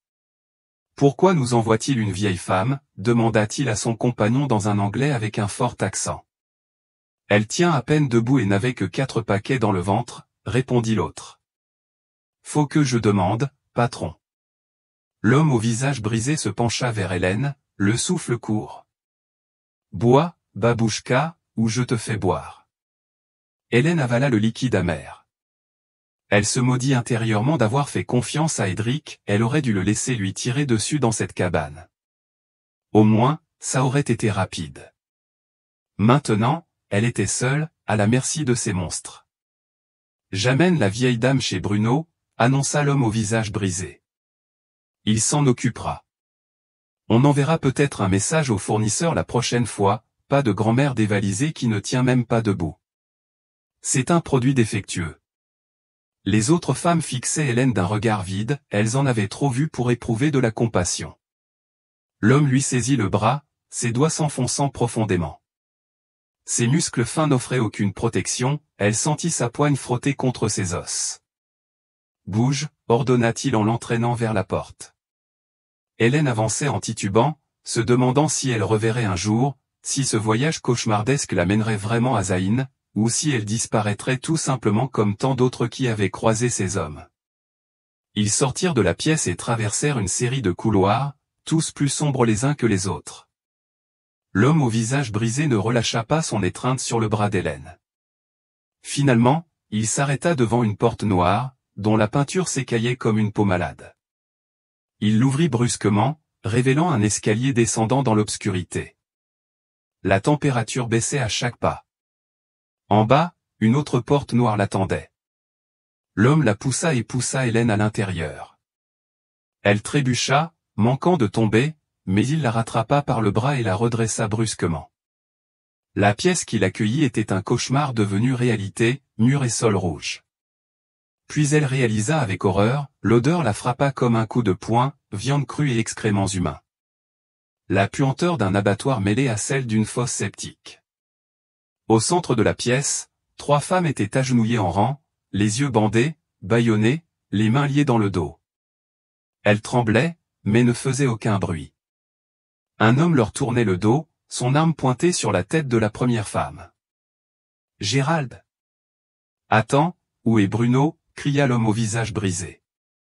« Pourquoi nous envoie-t-il une vieille femme ?» demanda-t-il à son compagnon dans un anglais avec un fort accent. « Elle tient à peine debout et n'avait que 4 paquets dans le ventre, » répondit l'autre. « Faut que je demande, patron. » L'homme au visage brisé se pencha vers Hélène, le souffle court. « Bois, babouchka, ou je te fais boire. » Hélène avala le liquide amer. Elle se maudit intérieurement d'avoir fait confiance à Edric, elle aurait dû le laisser lui tirer dessus dans cette cabane. Au moins, ça aurait été rapide. Maintenant, elle était seule, à la merci de ces monstres. « J'amène la vieille dame chez Bruno », annonça l'homme au visage brisé. Il s'en occupera. On enverra peut-être un message au fournisseur la prochaine fois, pas de grand-mère dévalisée qui ne tient même pas debout. C'est un produit défectueux. Les autres femmes fixaient Hélène d'un regard vide, elles en avaient trop vu pour éprouver de la compassion. L'homme lui saisit le bras, ses doigts s'enfonçant profondément. Ses muscles fins n'offraient aucune protection, elle sentit sa poigne frotter contre ses os. « Bouge », ordonna-t-il en l'entraînant vers la porte. Hélène avançait en titubant, se demandant si elle reverrait un jour, si ce voyage cauchemardesque la mènerait vraiment à Zaïn, ou si elle disparaîtrait tout simplement comme tant d'autres qui avaient croisé ces hommes. Ils sortirent de la pièce et traversèrent une série de couloirs, tous plus sombres les uns que les autres. L'homme au visage brisé ne relâcha pas son étreinte sur le bras d'Hélène. Finalement, il s'arrêta devant une porte noire, dont la peinture s'écaillait comme une peau malade. Il l'ouvrit brusquement, révélant un escalier descendant dans l'obscurité. La température baissait à chaque pas. En bas, une autre porte noire l'attendait. L'homme la poussa et poussa Hélène à l'intérieur. Elle trébucha, manquant de tomber, mais il la rattrapa par le bras et la redressa brusquement. La pièce qui l'accueillit était un cauchemar devenu réalité, mur et sol rouge. Puis elle réalisa avec horreur, l'odeur la frappa comme un coup de poing, viande crue et excréments humains. La puanteur d'un abattoir mêlée à celle d'une fosse septique. Au centre de la pièce, 3 femmes étaient agenouillées en rang, les yeux bandés, bâillonnées, les mains liées dans le dos. Elles tremblaient, mais ne faisaient aucun bruit. Un homme leur tournait le dos, son arme pointée sur la tête de la première femme. « Gérald !»« Attends, où est Bruno ?» cria l'homme au visage brisé.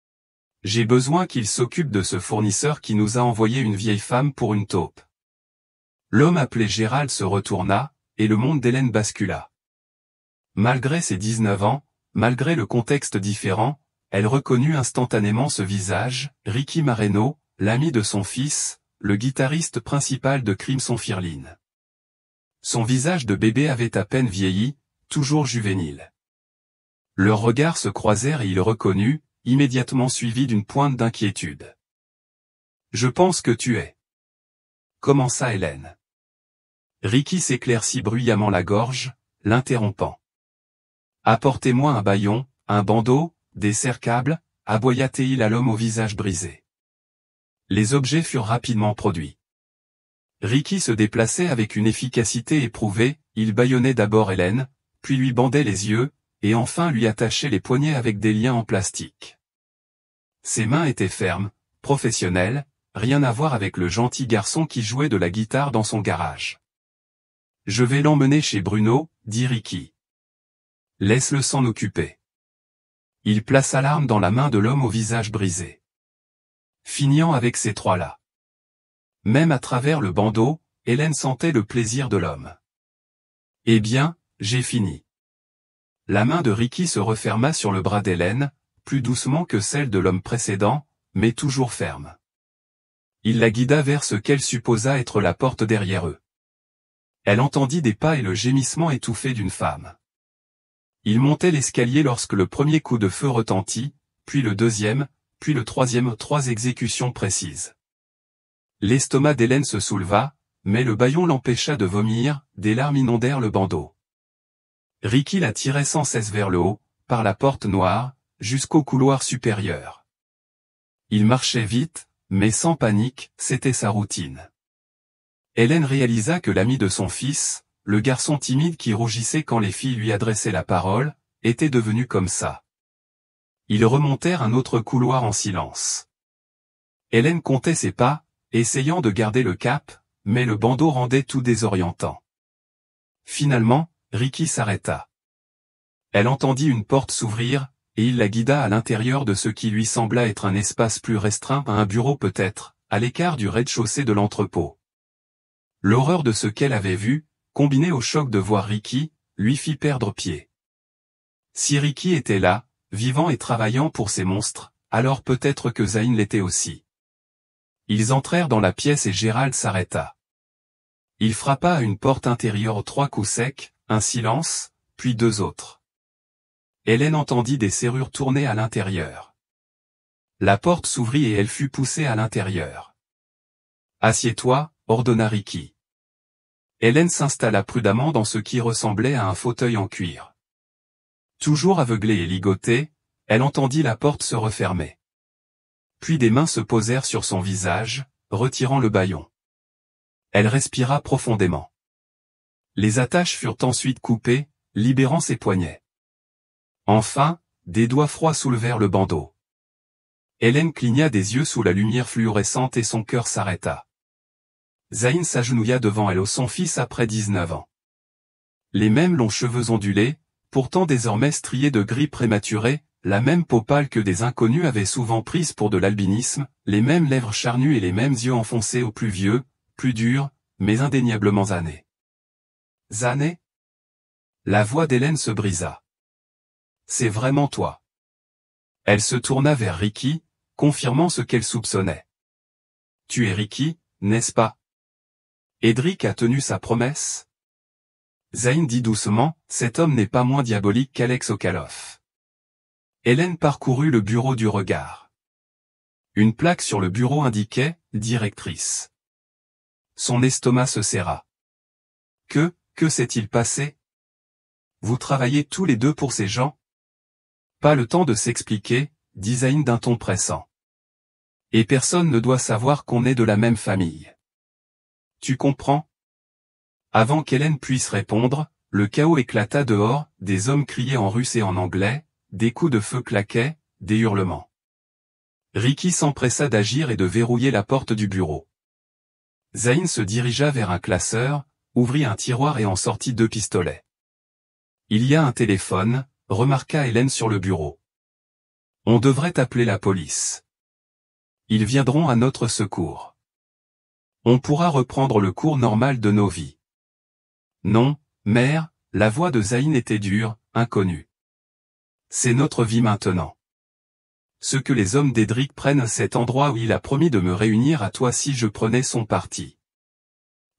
« J'ai besoin qu'il s'occupe de ce fournisseur qui nous a envoyé une vieille femme pour une taupe. » L'homme appelé Gérald se retourna, et le monde d'Hélène bascula. Malgré ses 19 ans, malgré le contexte différent, elle reconnut instantanément ce visage, Ricky Mareno, l'ami de son fils, le guitariste principal de Crimson Firlin. Son visage de bébé avait à peine vieilli, toujours juvénile. Leurs regards se croisèrent et il reconnut, immédiatement suivi d'une pointe d'inquiétude. « Je pense que tu es. » commença Hélène. Ricky s'éclaircit bruyamment la gorge, l'interrompant. « Apportez-moi un bâillon, un bandeau, des serre-câbles » aboya-t-il à l'homme au visage brisé. Les objets furent rapidement produits. Ricky se déplaçait avec une efficacité éprouvée, il bâillonnait d'abord Hélène, puis lui bandait les yeux, et enfin lui attachait les poignets avec des liens en plastique. Ses mains étaient fermes, professionnelles, rien à voir avec le gentil garçon qui jouait de la guitare dans son garage. « Je vais l'emmener chez Bruno », dit Ricky. « Laisse-le s'en occuper. » Il plaça l'arme dans la main de l'homme au visage brisé. Finissant avec ces 3-là. Même à travers le bandeau, Hélène sentait le plaisir de l'homme. « Eh bien, j'ai fini. » La main de Ricky se referma sur le bras d'Hélène, plus doucement que celle de l'homme précédent, mais toujours ferme. Il la guida vers ce qu'elle supposa être la porte derrière eux. Elle entendit des pas et le gémissement étouffé d'une femme. Il montait l'escalier lorsque le premier coup de feu retentit, puis le deuxième, puis le troisième, 3 exécutions précises. L'estomac d'Hélène se souleva, mais le bâillon l'empêcha de vomir, des larmes inondèrent le bandeau. Ricky la tirait sans cesse vers le haut, par la porte noire, jusqu'au couloir supérieur. Il marchait vite, mais sans panique, c'était sa routine. Hélène réalisa que l'ami de son fils, le garçon timide qui rougissait quand les filles lui adressaient la parole, était devenu comme ça. Ils remontèrent un autre couloir en silence. Hélène comptait ses pas, essayant de garder le cap, mais le bandeau rendait tout désorientant. Finalement, Ricky s'arrêta. Elle entendit une porte s'ouvrir, et il la guida à l'intérieur de ce qui lui sembla être un espace plus restreint, un bureau peut-être, à l'écart du rez-de-chaussée de l'entrepôt. L'horreur de ce qu'elle avait vu, combinée au choc de voir Ricky, lui fit perdre pied. Si Ricky était là, vivant et travaillant pour ces monstres, alors peut-être que Zayn l'était aussi. Ils entrèrent dans la pièce et Gérald s'arrêta. Il frappa à une porte intérieure 3 coups secs, un silence, puis 2 autres. Hélène entendit des serrures tourner à l'intérieur. La porte s'ouvrit et elle fut poussée à l'intérieur. « Assieds-toi », ordonna Ricky. Hélène s'installa prudemment dans ce qui ressemblait à un fauteuil en cuir. Toujours aveuglée et ligotée, elle entendit la porte se refermer. Puis des mains se posèrent sur son visage, retirant le bâillon. Elle respira profondément. Les attaches furent ensuite coupées, libérant ses poignets. Enfin, des doigts froids soulevèrent le bandeau. Hélène cligna des yeux sous la lumière fluorescente et son cœur s'arrêta. Zayn s'agenouilla devant elle, son fils après 19 ans. Les mêmes longs cheveux ondulés, pourtant désormais striés de gris prématuré, la même peau pâle que des inconnus avaient souvent prise pour de l'albinisme, les mêmes lèvres charnues et les mêmes yeux enfoncés au plus vieux, plus durs, mais indéniablement années. Zané ? La voix d'Hélène se brisa. C'est vraiment toi. Elle se tourna vers Ricky, confirmant ce qu'elle soupçonnait. Tu es Ricky, n'est-ce pas? Edric a tenu sa promesse? Zayn dit doucement, cet homme n'est pas moins diabolique qu'Alex Okaloff. Hélène parcourut le bureau du regard. Une plaque sur le bureau indiquait « Directrice ». Son estomac se serra. Que s'est-il passé? Vous travaillez tous les deux pour ces gens? Pas le temps de s'expliquer, dit Zayn d'un ton pressant. Et personne ne doit savoir qu'on est de la même famille. Tu comprends? Avant qu'Hélène puisse répondre, le chaos éclata dehors, des hommes criaient en russe et en anglais, des coups de feu claquaient, des hurlements. Ricky s'empressa d'agir et de verrouiller la porte du bureau. Zayn se dirigea vers un classeur, ouvrit un tiroir et en sortit 2 pistolets. Il y a un téléphone, remarqua Hélène sur le bureau. On devrait appeler la police. Ils viendront à notre secours. On pourra reprendre le cours normal de nos vies. Non, mère, la voix de Zayn était dure, inconnue. C'est notre vie maintenant. Ce que les hommes d'Edric prennent cet endroit où il a promis de me réunir à toi si je prenais son parti.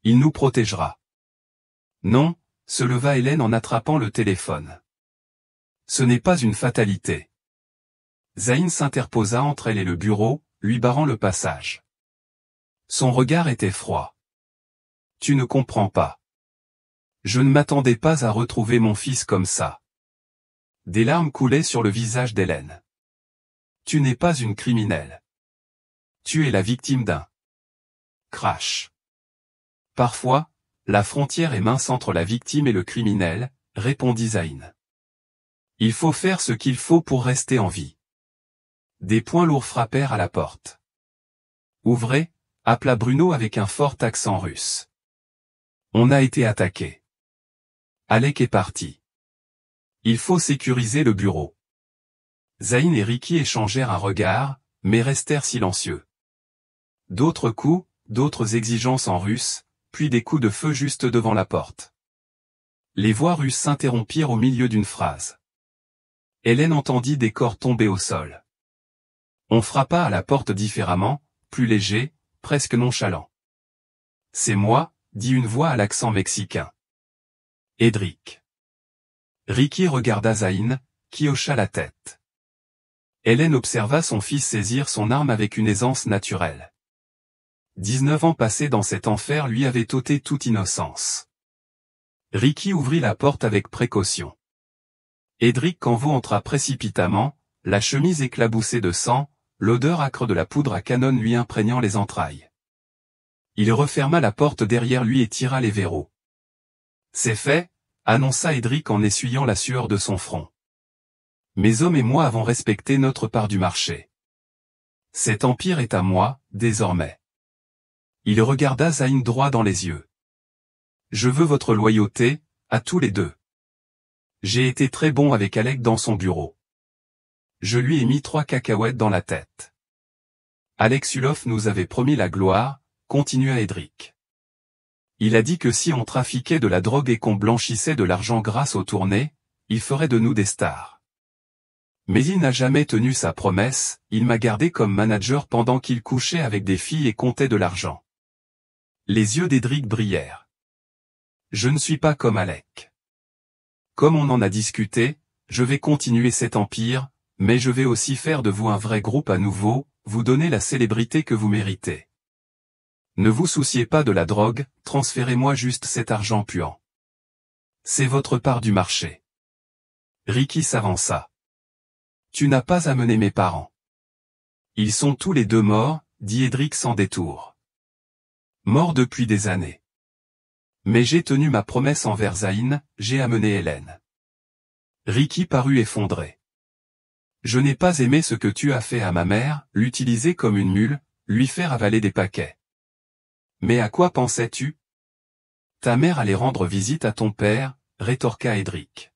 Il nous protégera. Non, se leva Hélène en attrapant le téléphone. Ce n'est pas une fatalité. Zayn s'interposa entre elle et le bureau, lui barrant le passage. Son regard était froid. Tu ne comprends pas. Je ne m'attendais pas à retrouver mon fils comme ça. Des larmes coulaient sur le visage d'Hélène. Tu n'es pas une criminelle. Tu es la victime d'un crash. Parfois, la frontière est mince entre la victime et le criminel, répondit Zayn. Il faut faire ce qu'il faut pour rester en vie. Des poings lourds frappèrent à la porte. Ouvrez, appela Bruno avec un fort accent russe. On a été attaqué. Alec est parti. Il faut sécuriser le bureau. Zayn et Ricky échangèrent un regard, mais restèrent silencieux. D'autres coups, d'autres exigences en russe, puis des coups de feu juste devant la porte. Les voix russes s'interrompirent au milieu d'une phrase. Hélène entendit des corps tomber au sol. On frappa à la porte différemment, plus léger, presque nonchalant. « C'est moi », dit une voix à l'accent mexicain. « Edric. » Ricky regarda Zayn, qui hocha la tête. Hélène observa son fils saisir son arme avec une aisance naturelle. 19 ans passés dans cet enfer lui avaient ôté toute innocence. Ricky ouvrit la porte avec précaution. Edric Canveau entra précipitamment, la chemise éclaboussée de sang, l'odeur âcre de la poudre à canon lui imprégnant les entrailles. Il referma la porte derrière lui et tira les verrous. « C'est fait », annonça Edric en essuyant la sueur de son front. « Mes hommes et moi avons respecté notre part du marché. Cet empire est à moi, désormais. » Il regarda Zayn droit dans les yeux. « Je veux votre loyauté, à tous les deux. J'ai été très bon avec Alec dans son bureau. Je lui ai mis 3 cacahuètes dans la tête. Alec Suloff nous avait promis la gloire, continua Edric. Il a dit que si on trafiquait de la drogue et qu'on blanchissait de l'argent grâce aux tournées, il ferait de nous des stars. Mais il n'a jamais tenu sa promesse, il m'a gardé comme manager pendant qu'il couchait avec des filles et comptait de l'argent. » Les yeux d'Edric brillèrent. « Je ne suis pas comme Alec. Comme on en a discuté, je vais continuer cet empire, mais je vais aussi faire de vous un vrai groupe à nouveau, vous donner la célébrité que vous méritez. Ne vous souciez pas de la drogue, transférez-moi juste cet argent puant. C'est votre part du marché. » Ricky s'avança. « Tu n'as pas amené mes parents. »« Ils sont tous les deux morts, » dit Edric sans détour. « Morts depuis des années. Mais j'ai tenu ma promesse envers Zayn, j'ai amené Hélène. » Ricky parut effondré. « Je n'ai pas aimé ce que tu as fait à ma mère, l'utiliser comme une mule, lui faire avaler des paquets. Mais à quoi pensais-tu? Ta mère allait rendre visite à ton père, rétorqua Edric.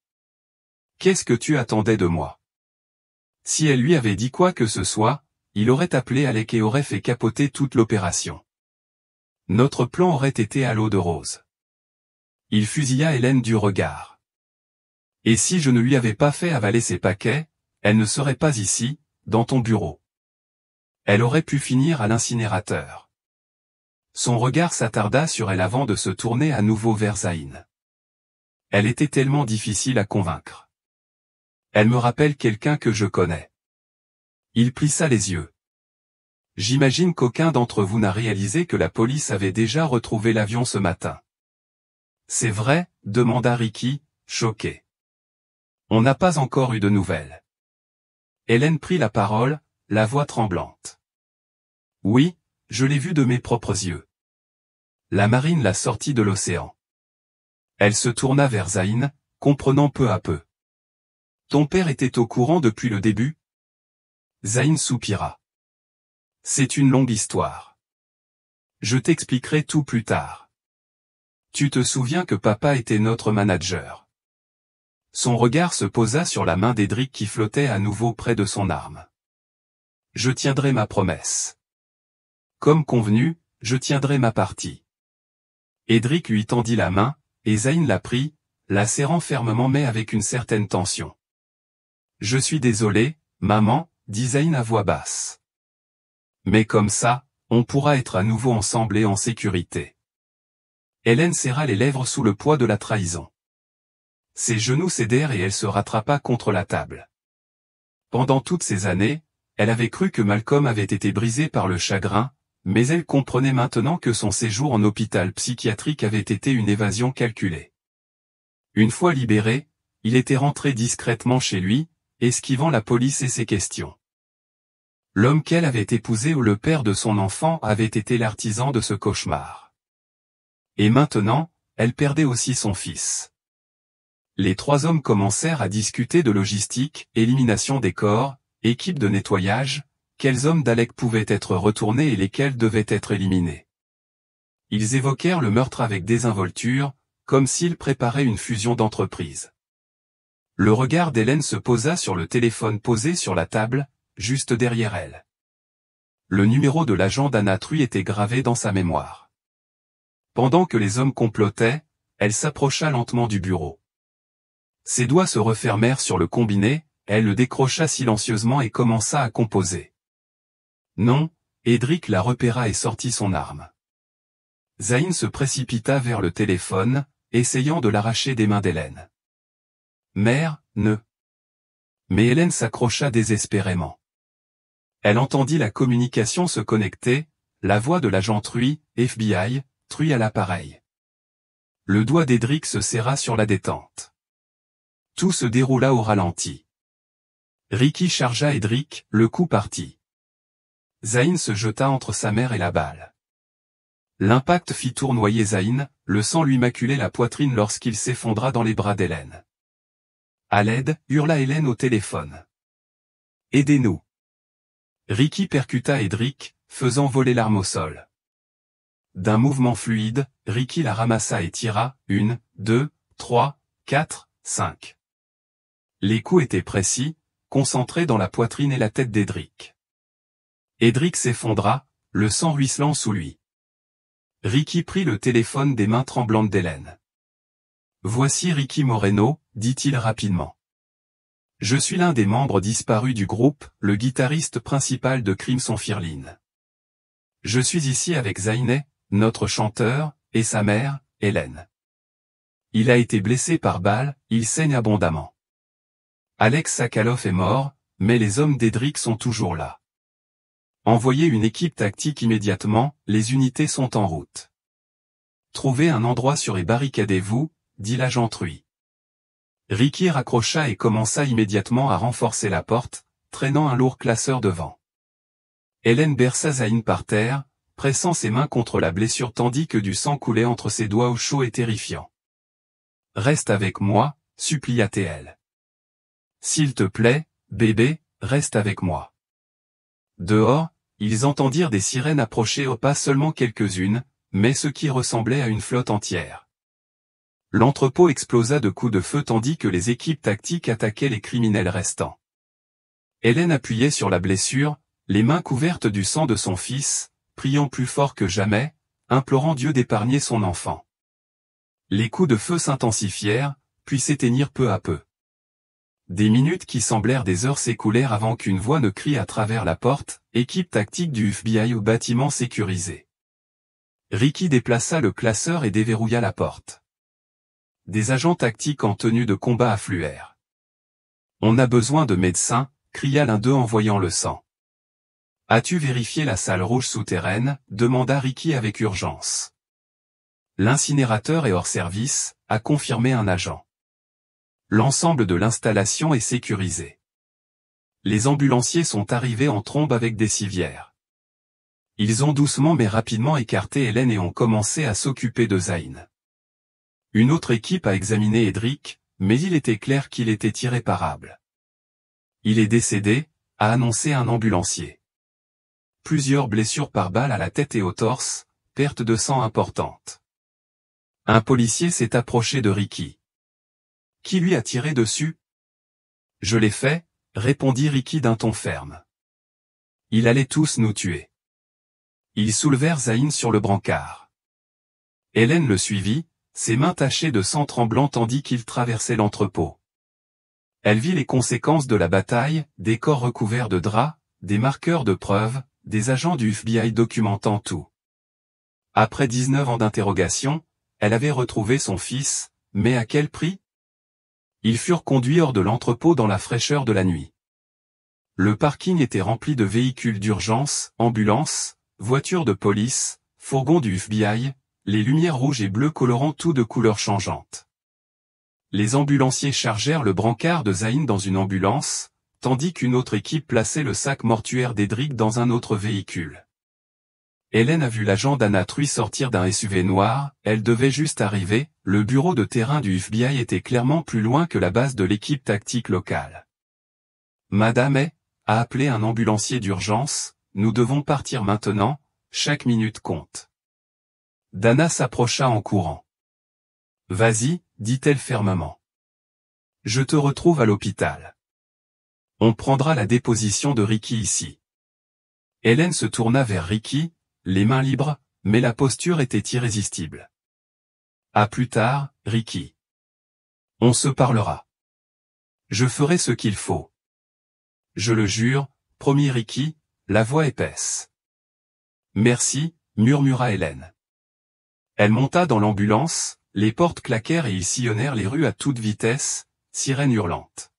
Qu'est-ce que tu attendais de moi? Si elle lui avait dit quoi que ce soit, il aurait appelé Alec et aurait fait capoter toute l'opération. Notre plan aurait été à l'eau de rose. Il fusilla Hélène du regard. Et si je ne lui avais pas fait avaler ses paquets, elle ne serait pas ici, dans ton bureau. Elle aurait pu finir à l'incinérateur. Son regard s'attarda sur elle avant de se tourner à nouveau vers Zayn. Elle était tellement difficile à convaincre. Elle me rappelle quelqu'un que je connais. Il plissa les yeux. J'imagine qu'aucun d'entre vous n'a réalisé que la police avait déjà retrouvé l'avion ce matin. C'est vrai, demanda Ricky, choqué. On n'a pas encore eu de nouvelles. Hélène prit la parole, la voix tremblante. Oui, je l'ai vu de mes propres yeux. La marine l'a sortie de l'océan. Elle se tourna vers Zayn, comprenant peu à peu. Ton père était au courant depuis le début? Zayn soupira. C'est une longue histoire. Je t'expliquerai tout plus tard. Tu te souviens que papa était notre manager. Son regard se posa sur la main d'Edric qui flottait à nouveau près de son arme. Je tiendrai ma promesse. Comme convenu, je tiendrai ma partie. Edric lui tendit la main, et Zayn la prit, la serrant fermement mais avec une certaine tension. Je suis désolé, maman, dit Zayn à voix basse. Mais comme ça, on pourra être à nouveau ensemble et en sécurité. Hélène serra les lèvres sous le poids de la trahison. Ses genoux cédèrent et elle se rattrapa contre la table. Pendant toutes ces années, elle avait cru que Malcolm avait été brisé par le chagrin, mais elle comprenait maintenant que son séjour en hôpital psychiatrique avait été une évasion calculée. Une fois libéré, il était rentré discrètement chez lui, esquivant la police et ses questions. L'homme qu'elle avait épousé ou le père de son enfant avait été l'artisan de ce cauchemar. Et maintenant, elle perdait aussi son fils. Les 3 hommes commencèrent à discuter de logistique, élimination des corps, équipe de nettoyage, quels hommes d'Alec pouvaient être retournés et lesquels devaient être éliminés. Ils évoquèrent le meurtre avec désinvolture, comme s'ils préparaient une fusion d'entreprises. Le regard d'Hélène se posa sur le téléphone posé sur la table, juste derrière elle. Le numéro de l'agent d'Anna Trui était gravé dans sa mémoire. Pendant que les hommes complotaient, elle s'approcha lentement du bureau. Ses doigts se refermèrent sur le combiné, elle le décrocha silencieusement et commença à composer. Non, Edric la repéra et sortit son arme. Zayn se précipita vers le téléphone, essayant de l'arracher des mains d'Hélène. Mère, ne. Mais Hélène s'accrocha désespérément. Elle entendit la communication se connecter, la voix de l'agent Truy, FBI, Truy à l'appareil. Le doigt d'Edric se serra sur la détente. Tout se déroula au ralenti. Ricky chargea Edric, le coup partit. Zayn se jeta entre sa mère et la balle. L'impact fit tournoyer Zayn, le sang lui maculait la poitrine lorsqu'il s'effondra dans les bras d'Hélène. À l'aide, hurla Hélène au téléphone. Aidez-nous. Ricky percuta Edric, faisant voler l'arme au sol. D'un mouvement fluide, Ricky la ramassa et tira, 1, 2, 3, 4, 5. Les coups étaient précis, concentrés dans la poitrine et la tête d'Edric. Edric s'effondra, le sang ruisselant sous lui. Ricky prit le téléphone des mains tremblantes d'Hélène. Voici Ricky Moreno, dit-il rapidement. Je suis l'un des membres disparus du groupe, le guitariste principal de Crimson Firlin. Je suis ici avec Zaynet, notre chanteur, et sa mère, Hélène. Il a été blessé par balle, il saigne abondamment. Alex Sakhalov est mort, mais les hommes d'Edric sont toujours là. Envoyez une équipe tactique immédiatement, les unités sont en route. Trouvez un endroit sûr et barricadez-vous, dit l'agent Truy. Ricky raccrocha et commença immédiatement à renforcer la porte, traînant un lourd classeur devant. Hélène berça Zayn par terre, pressant ses mains contre la blessure tandis que du sang coulait entre ses doigts au chaud et terrifiant. Reste avec moi, supplia-t-elle. S'il te plaît, bébé, reste avec moi. Dehors, ils entendirent des sirènes approcher au pas seulement quelques-unes, mais ce qui ressemblait à une flotte entière. L'entrepôt explosa de coups de feu tandis que les équipes tactiques attaquaient les criminels restants. Hélène appuyait sur la blessure, les mains couvertes du sang de son fils, priant plus fort que jamais, implorant Dieu d'épargner son enfant. Les coups de feu s'intensifièrent, puis s'éteignirent peu à peu. Des minutes qui semblèrent des heures s'écoulèrent avant qu'une voix ne crie à travers la porte, équipe tactique du FBI au bâtiment sécurisé. Ricky déplaça le classeur et déverrouilla la porte. Des agents tactiques en tenue de combat affluèrent. On a besoin de médecins, cria l'un d'eux en voyant le sang. As-tu vérifié la salle rouge souterraine, demanda Ricky avec urgence. L'incinérateur est hors service, a confirmé un agent. L'ensemble de l'installation est sécurisé. Les ambulanciers sont arrivés en trombe avec des civières. Ils ont doucement mais rapidement écarté Hélène et ont commencé à s'occuper de Zayn. Une autre équipe a examiné Edric, mais il était clair qu'il était irréparable. Il est décédé, a annoncé un ambulancier. Plusieurs blessures par balle à la tête et au torse, perte de sang importante. Un policier s'est approché de Ricky. Qui lui a tiré dessus? Je l'ai fait, répondit Ricky d'un ton ferme. Ils allaient tous nous tuer. Ils soulevèrent Zayn sur le brancard. Hélène le suivit, ses mains tachées de sang tremblant tandis qu'il traversait l'entrepôt. Elle vit les conséquences de la bataille, des corps recouverts de draps, des marqueurs de preuves, des agents du FBI documentant tout. Après 19 ans d'interrogation, elle avait retrouvé son fils, mais à quel prix? Ils furent conduits hors de l'entrepôt dans la fraîcheur de la nuit. Le parking était rempli de véhicules d'urgence, ambulances, voitures de police, fourgons du FBI, les lumières rouges et bleues colorant tout de couleurs changeantes. Les ambulanciers chargèrent le brancard de Zayn dans une ambulance, tandis qu'une autre équipe plaçait le sac mortuaire d'Edric dans un autre véhicule. Hélène a vu l'agent d'Anna Truy sortir d'un SUV noir, elle devait juste arriver, le bureau de terrain du FBI était clairement plus loin que la base de l'équipe tactique locale. Madame a appelé un ambulancier d'urgence, nous devons partir maintenant, chaque minute compte. Dana s'approcha en courant. Vas-y, dit-elle fermement. Je te retrouve à l'hôpital. On prendra la déposition de Ricky ici. Hélène se tourna vers Ricky, les mains libres, mais la posture était irrésistible. À plus tard, Ricky. On se parlera. Je ferai ce qu'il faut. Je le jure, promit Ricky, la voix épaisse. Merci, murmura Hélène. Elle monta dans l'ambulance, les portes claquèrent et ils sillonnèrent les rues à toute vitesse, sirène hurlante.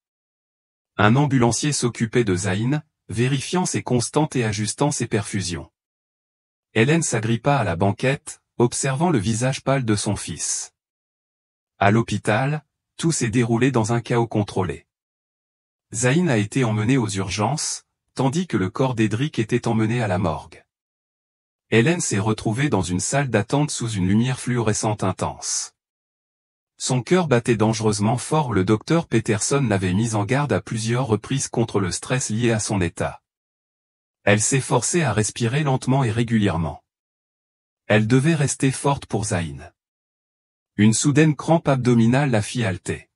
Un ambulancier s'occupait de Zayn, vérifiant ses constantes et ajustant ses perfusions. Hélène s'agrippa à la banquette, observant le visage pâle de son fils. À l'hôpital, tout s'est déroulé dans un chaos contrôlé. Zayn a été emmené aux urgences, tandis que le corps d'Edric était emmené à la morgue. Hélène s'est retrouvée dans une salle d'attente sous une lumière fluorescente intense. Son cœur battait dangereusement fort. Le docteur Peterson l'avait mise en garde à plusieurs reprises contre le stress lié à son état. Elle s'efforçait à respirer lentement et régulièrement. Elle devait rester forte pour Zayn. Une soudaine crampe abdominale la fit halter.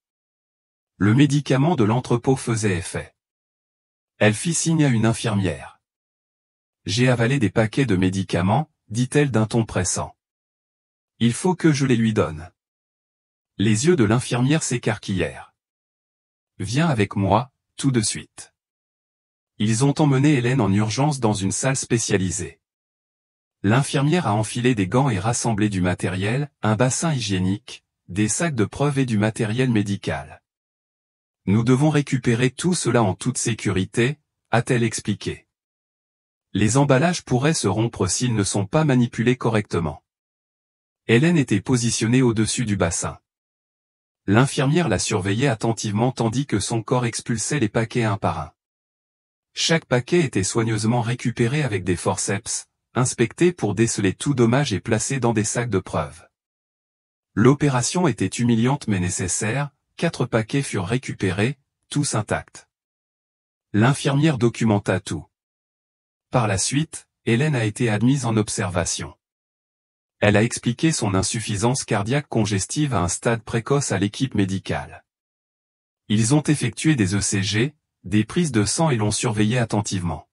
Le médicament de l'entrepôt faisait effet. Elle fit signe à une infirmière. « J'ai avalé des paquets de médicaments, dit-elle d'un ton pressant. Il faut que je les lui donne. » Les yeux de l'infirmière s'écarquillèrent. « Viens avec moi, tout de suite. » Ils ont emmené Hélène en urgence dans une salle spécialisée. L'infirmière a enfilé des gants et rassemblé du matériel, un bassin hygiénique, des sacs de preuves et du matériel médical. « Nous devons récupérer tout cela en toute sécurité, a-t-elle expliqué. Les emballages pourraient se rompre s'ils ne sont pas manipulés correctement. Hélène était positionnée au-dessus du bassin. L'infirmière la surveillait attentivement tandis que son corps expulsait les paquets un par un. Chaque paquet était soigneusement récupéré avec des forceps, inspecté pour déceler tout dommage et placé dans des sacs de preuves. L'opération était humiliante mais nécessaire, 4 paquets furent récupérés, tous intacts. L'infirmière documenta tout. Par la suite, Hélène a été admise en observation. Elle a expliqué son insuffisance cardiaque congestive à un stade précoce à l'équipe médicale. Ils ont effectué des ECG, des prises de sang et l'ont surveillée attentivement.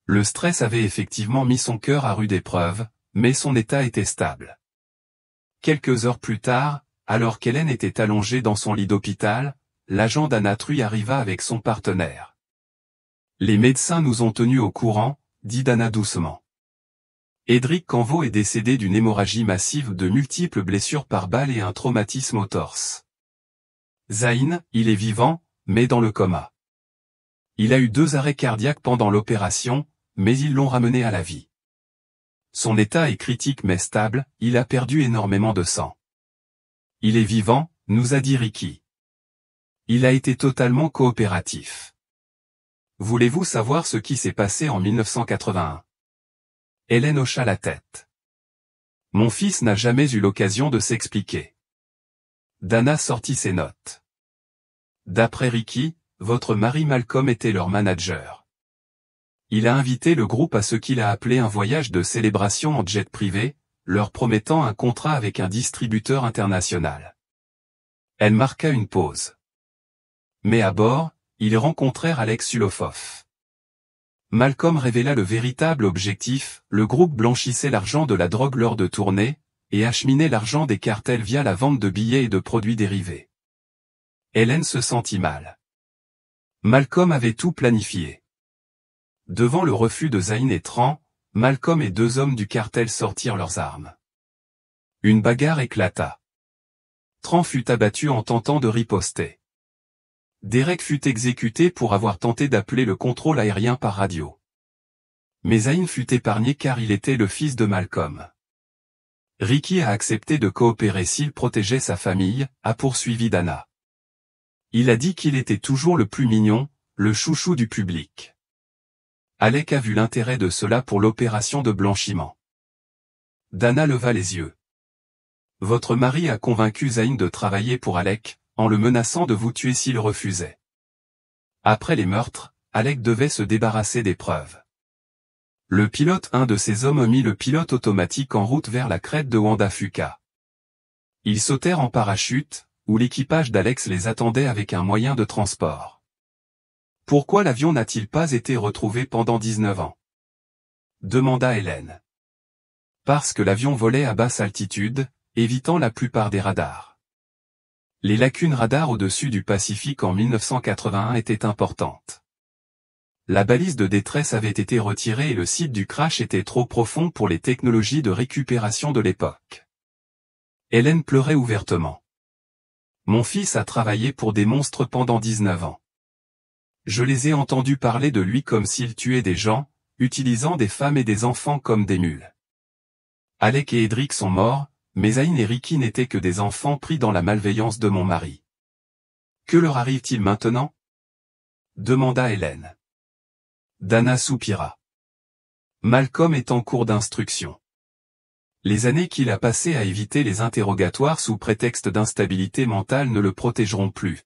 Le stress avait effectivement mis son cœur à rude épreuve, mais son état était stable. Quelques heures plus tard, alors qu'Hélène était allongée dans son lit d'hôpital, l'agent d'Anna Trui arriva avec son partenaire. Les médecins nous ont tenus au courant, dit Dana doucement. Edric Canveau est décédé d'une hémorragie massive, de multiples blessures par balle et un traumatisme au torse. Zayn, il est vivant, mais dans le coma. Il a eu 2 arrêts cardiaques pendant l'opération, mais ils l'ont ramené à la vie. Son état est critique mais stable, il a perdu énormément de sang. Il est vivant, nous a dit Ricky. Il a été totalement coopératif. Voulez-vous savoir ce qui s'est passé en 1981 ? Hélène hocha la tête. Mon fils n'a jamais eu l'occasion de s'expliquer. Dana sortit ses notes. D'après Ricky, votre mari Malcolm était leur manager. Il a invité le groupe à ce qu'il a appelé un voyage de célébration en jet privé, leur promettant un contrat avec un distributeur international. Elle marqua une pause. Mais à bord, ils rencontrèrent Alex Sulofov. Malcolm révéla le véritable objectif, le groupe blanchissait l'argent de la drogue lors de tournées, et acheminait l'argent des cartels via la vente de billets et de produits dérivés. Hélène se sentit mal. Malcolm avait tout planifié. Devant le refus de Zayn et Tran, Malcolm et 2 hommes du cartel sortirent leurs armes. Une bagarre éclata. Tran fut abattu en tentant de riposter. Derek fut exécuté pour avoir tenté d'appeler le contrôle aérien par radio. Mais Zayn fut épargné car il était le fils de Malcolm. Ricky a accepté de coopérer s'il protégeait sa famille, a poursuivi Dana. Il a dit qu'il était toujours le plus mignon, le chouchou du public. Alec a vu l'intérêt de cela pour l'opération de blanchiment. Dana leva les yeux. Votre mari a convaincu Zayn de travailler pour Alec, en le menaçant de vous tuer s'il refusait. Après les meurtres, Alec devait se débarrasser des preuves. Un de ses hommes mit le pilote automatique en route vers la crête de Wanda Fuka. Ils sautèrent en parachute, où l'équipage d'Alex les attendait avec un moyen de transport. Pourquoi l'avion n'a-t-il pas été retrouvé pendant 19 ans ? Demanda Hélène. Parce que l'avion volait à basse altitude, évitant la plupart des radars. Les lacunes radars au-dessus du Pacifique en 1981 étaient importantes. La balise de détresse avait été retirée et le site du crash était trop profond pour les technologies de récupération de l'époque. Hélène pleurait ouvertement. Mon fils a travaillé pour des monstres pendant 19 ans. Je les ai entendus parler de lui comme s'il tuait des gens, utilisant des femmes et des enfants comme des mules. Alec et Edric sont morts, mais Zayn et Ricky n'étaient que des enfants pris dans la malveillance de mon mari. Que leur arrive-t-il maintenant? Demanda Hélène. Dana soupira. Malcolm est en cours d'instruction. Les années qu'il a passées à éviter les interrogatoires sous prétexte d'instabilité mentale ne le protégeront plus.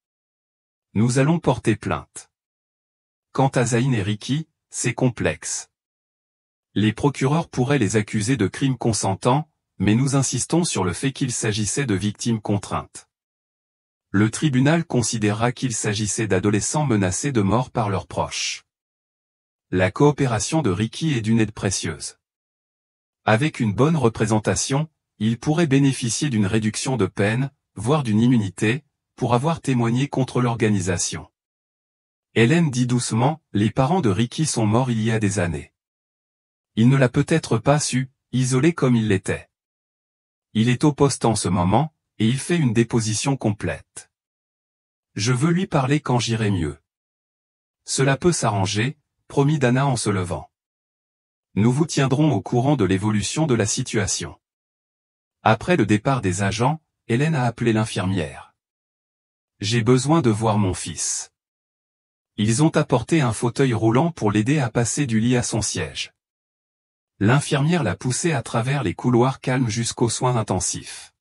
Nous allons porter plainte. Quant à Zayn et Ricky, c'est complexe. Les procureurs pourraient les accuser de crimes consentants, mais nous insistons sur le fait qu'il s'agissait de victimes contraintes. Le tribunal considérera qu'il s'agissait d'adolescents menacés de mort par leurs proches. La coopération de Ricky est d'une aide précieuse. Avec une bonne représentation, il pourrait bénéficier d'une réduction de peine, voire d'une immunité, pour avoir témoigné contre l'organisation. Hélène dit doucement, les parents de Ricky sont morts il y a des années. Il ne l'a peut-être pas su, isolé comme il l'était. Il est au poste en ce moment, et il fait une déposition complète. Je veux lui parler quand j'irai mieux. Cela peut s'arranger, promit Dana en se levant. Nous vous tiendrons au courant de l'évolution de la situation. Après le départ des agents, Hélène a appelé l'infirmière. J'ai besoin de voir mon fils. Ils ont apporté un fauteuil roulant pour l'aider à passer du lit à son siège. L'infirmière l'a poussé à travers les couloirs calmes jusqu'aux soins intensifs.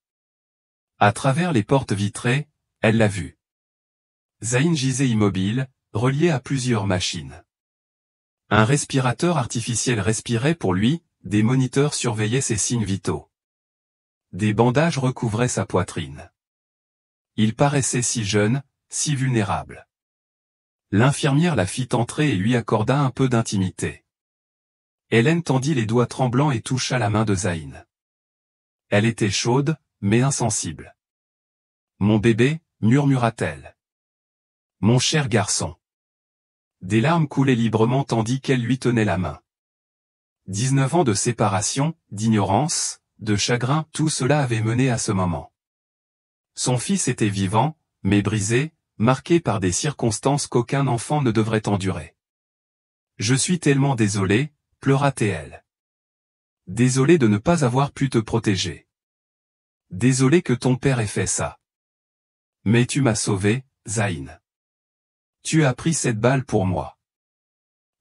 À travers les portes vitrées, elle l'a vu. Zayn gisait immobile, relié à plusieurs machines. Un respirateur artificiel respirait pour lui, des moniteurs surveillaient ses signes vitaux. Des bandages recouvraient sa poitrine. Il paraissait si jeune, si vulnérable. L'infirmière la fit entrer et lui accorda un peu d'intimité. Hélène tendit les doigts tremblants et toucha la main de Zayn. Elle était chaude, mais insensible. « Mon bébé » murmura-t-elle. « Mon cher garçon. » Des larmes coulaient librement tandis qu'elle lui tenait la main. 19 ans de séparation, d'ignorance, de chagrin, tout cela avait mené à ce moment. Son fils était vivant, mais brisé, marqué par des circonstances qu'aucun enfant ne devrait endurer. « Je suis tellement désolé » pleura-t-elle. Désolé de ne pas avoir pu te protéger. Désolé que ton père ait fait ça. Mais tu m'as sauvé, Zayn. Tu as pris cette balle pour moi.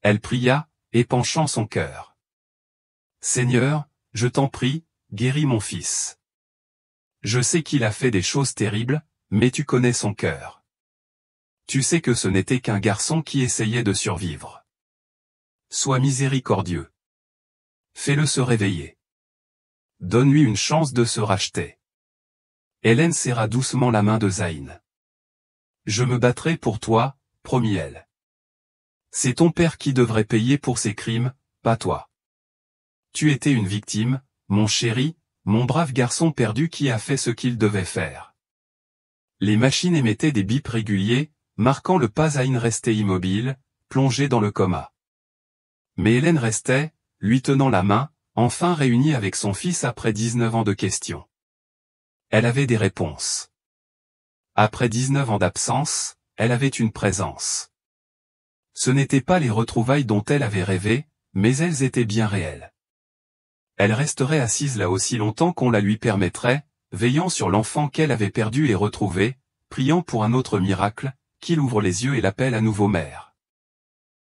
Elle pria, épanchant son cœur. Seigneur, je t'en prie, guéris mon fils. Je sais qu'il a fait des choses terribles, mais tu connais son cœur. Tu sais que ce n'était qu'un garçon qui essayait de survivre. Sois miséricordieux. Fais-le se réveiller. Donne-lui une chance de se racheter. Hélène serra doucement la main de Zayn. Je me battrai pour toi, promit-elle. C'est ton père qui devrait payer pour ses crimes, pas toi. Tu étais une victime, mon chéri, mon brave garçon perdu qui a fait ce qu'il devait faire. Les machines émettaient des bips réguliers, marquant le pas. Zayn restait immobile, plongé dans le coma. Mais Hélène restait, lui tenant la main, enfin réunie avec son fils après 19 ans de questions. Elle avait des réponses. Après 19 ans d'absence, elle avait une présence. Ce n'étaient pas les retrouvailles dont elle avait rêvé, mais elles étaient bien réelles. Elle resterait assise là aussi longtemps qu'on la lui permettrait, veillant sur l'enfant qu'elle avait perdu et retrouvé, priant pour un autre miracle, qu'il ouvre les yeux et l'appelle à nouveau mère.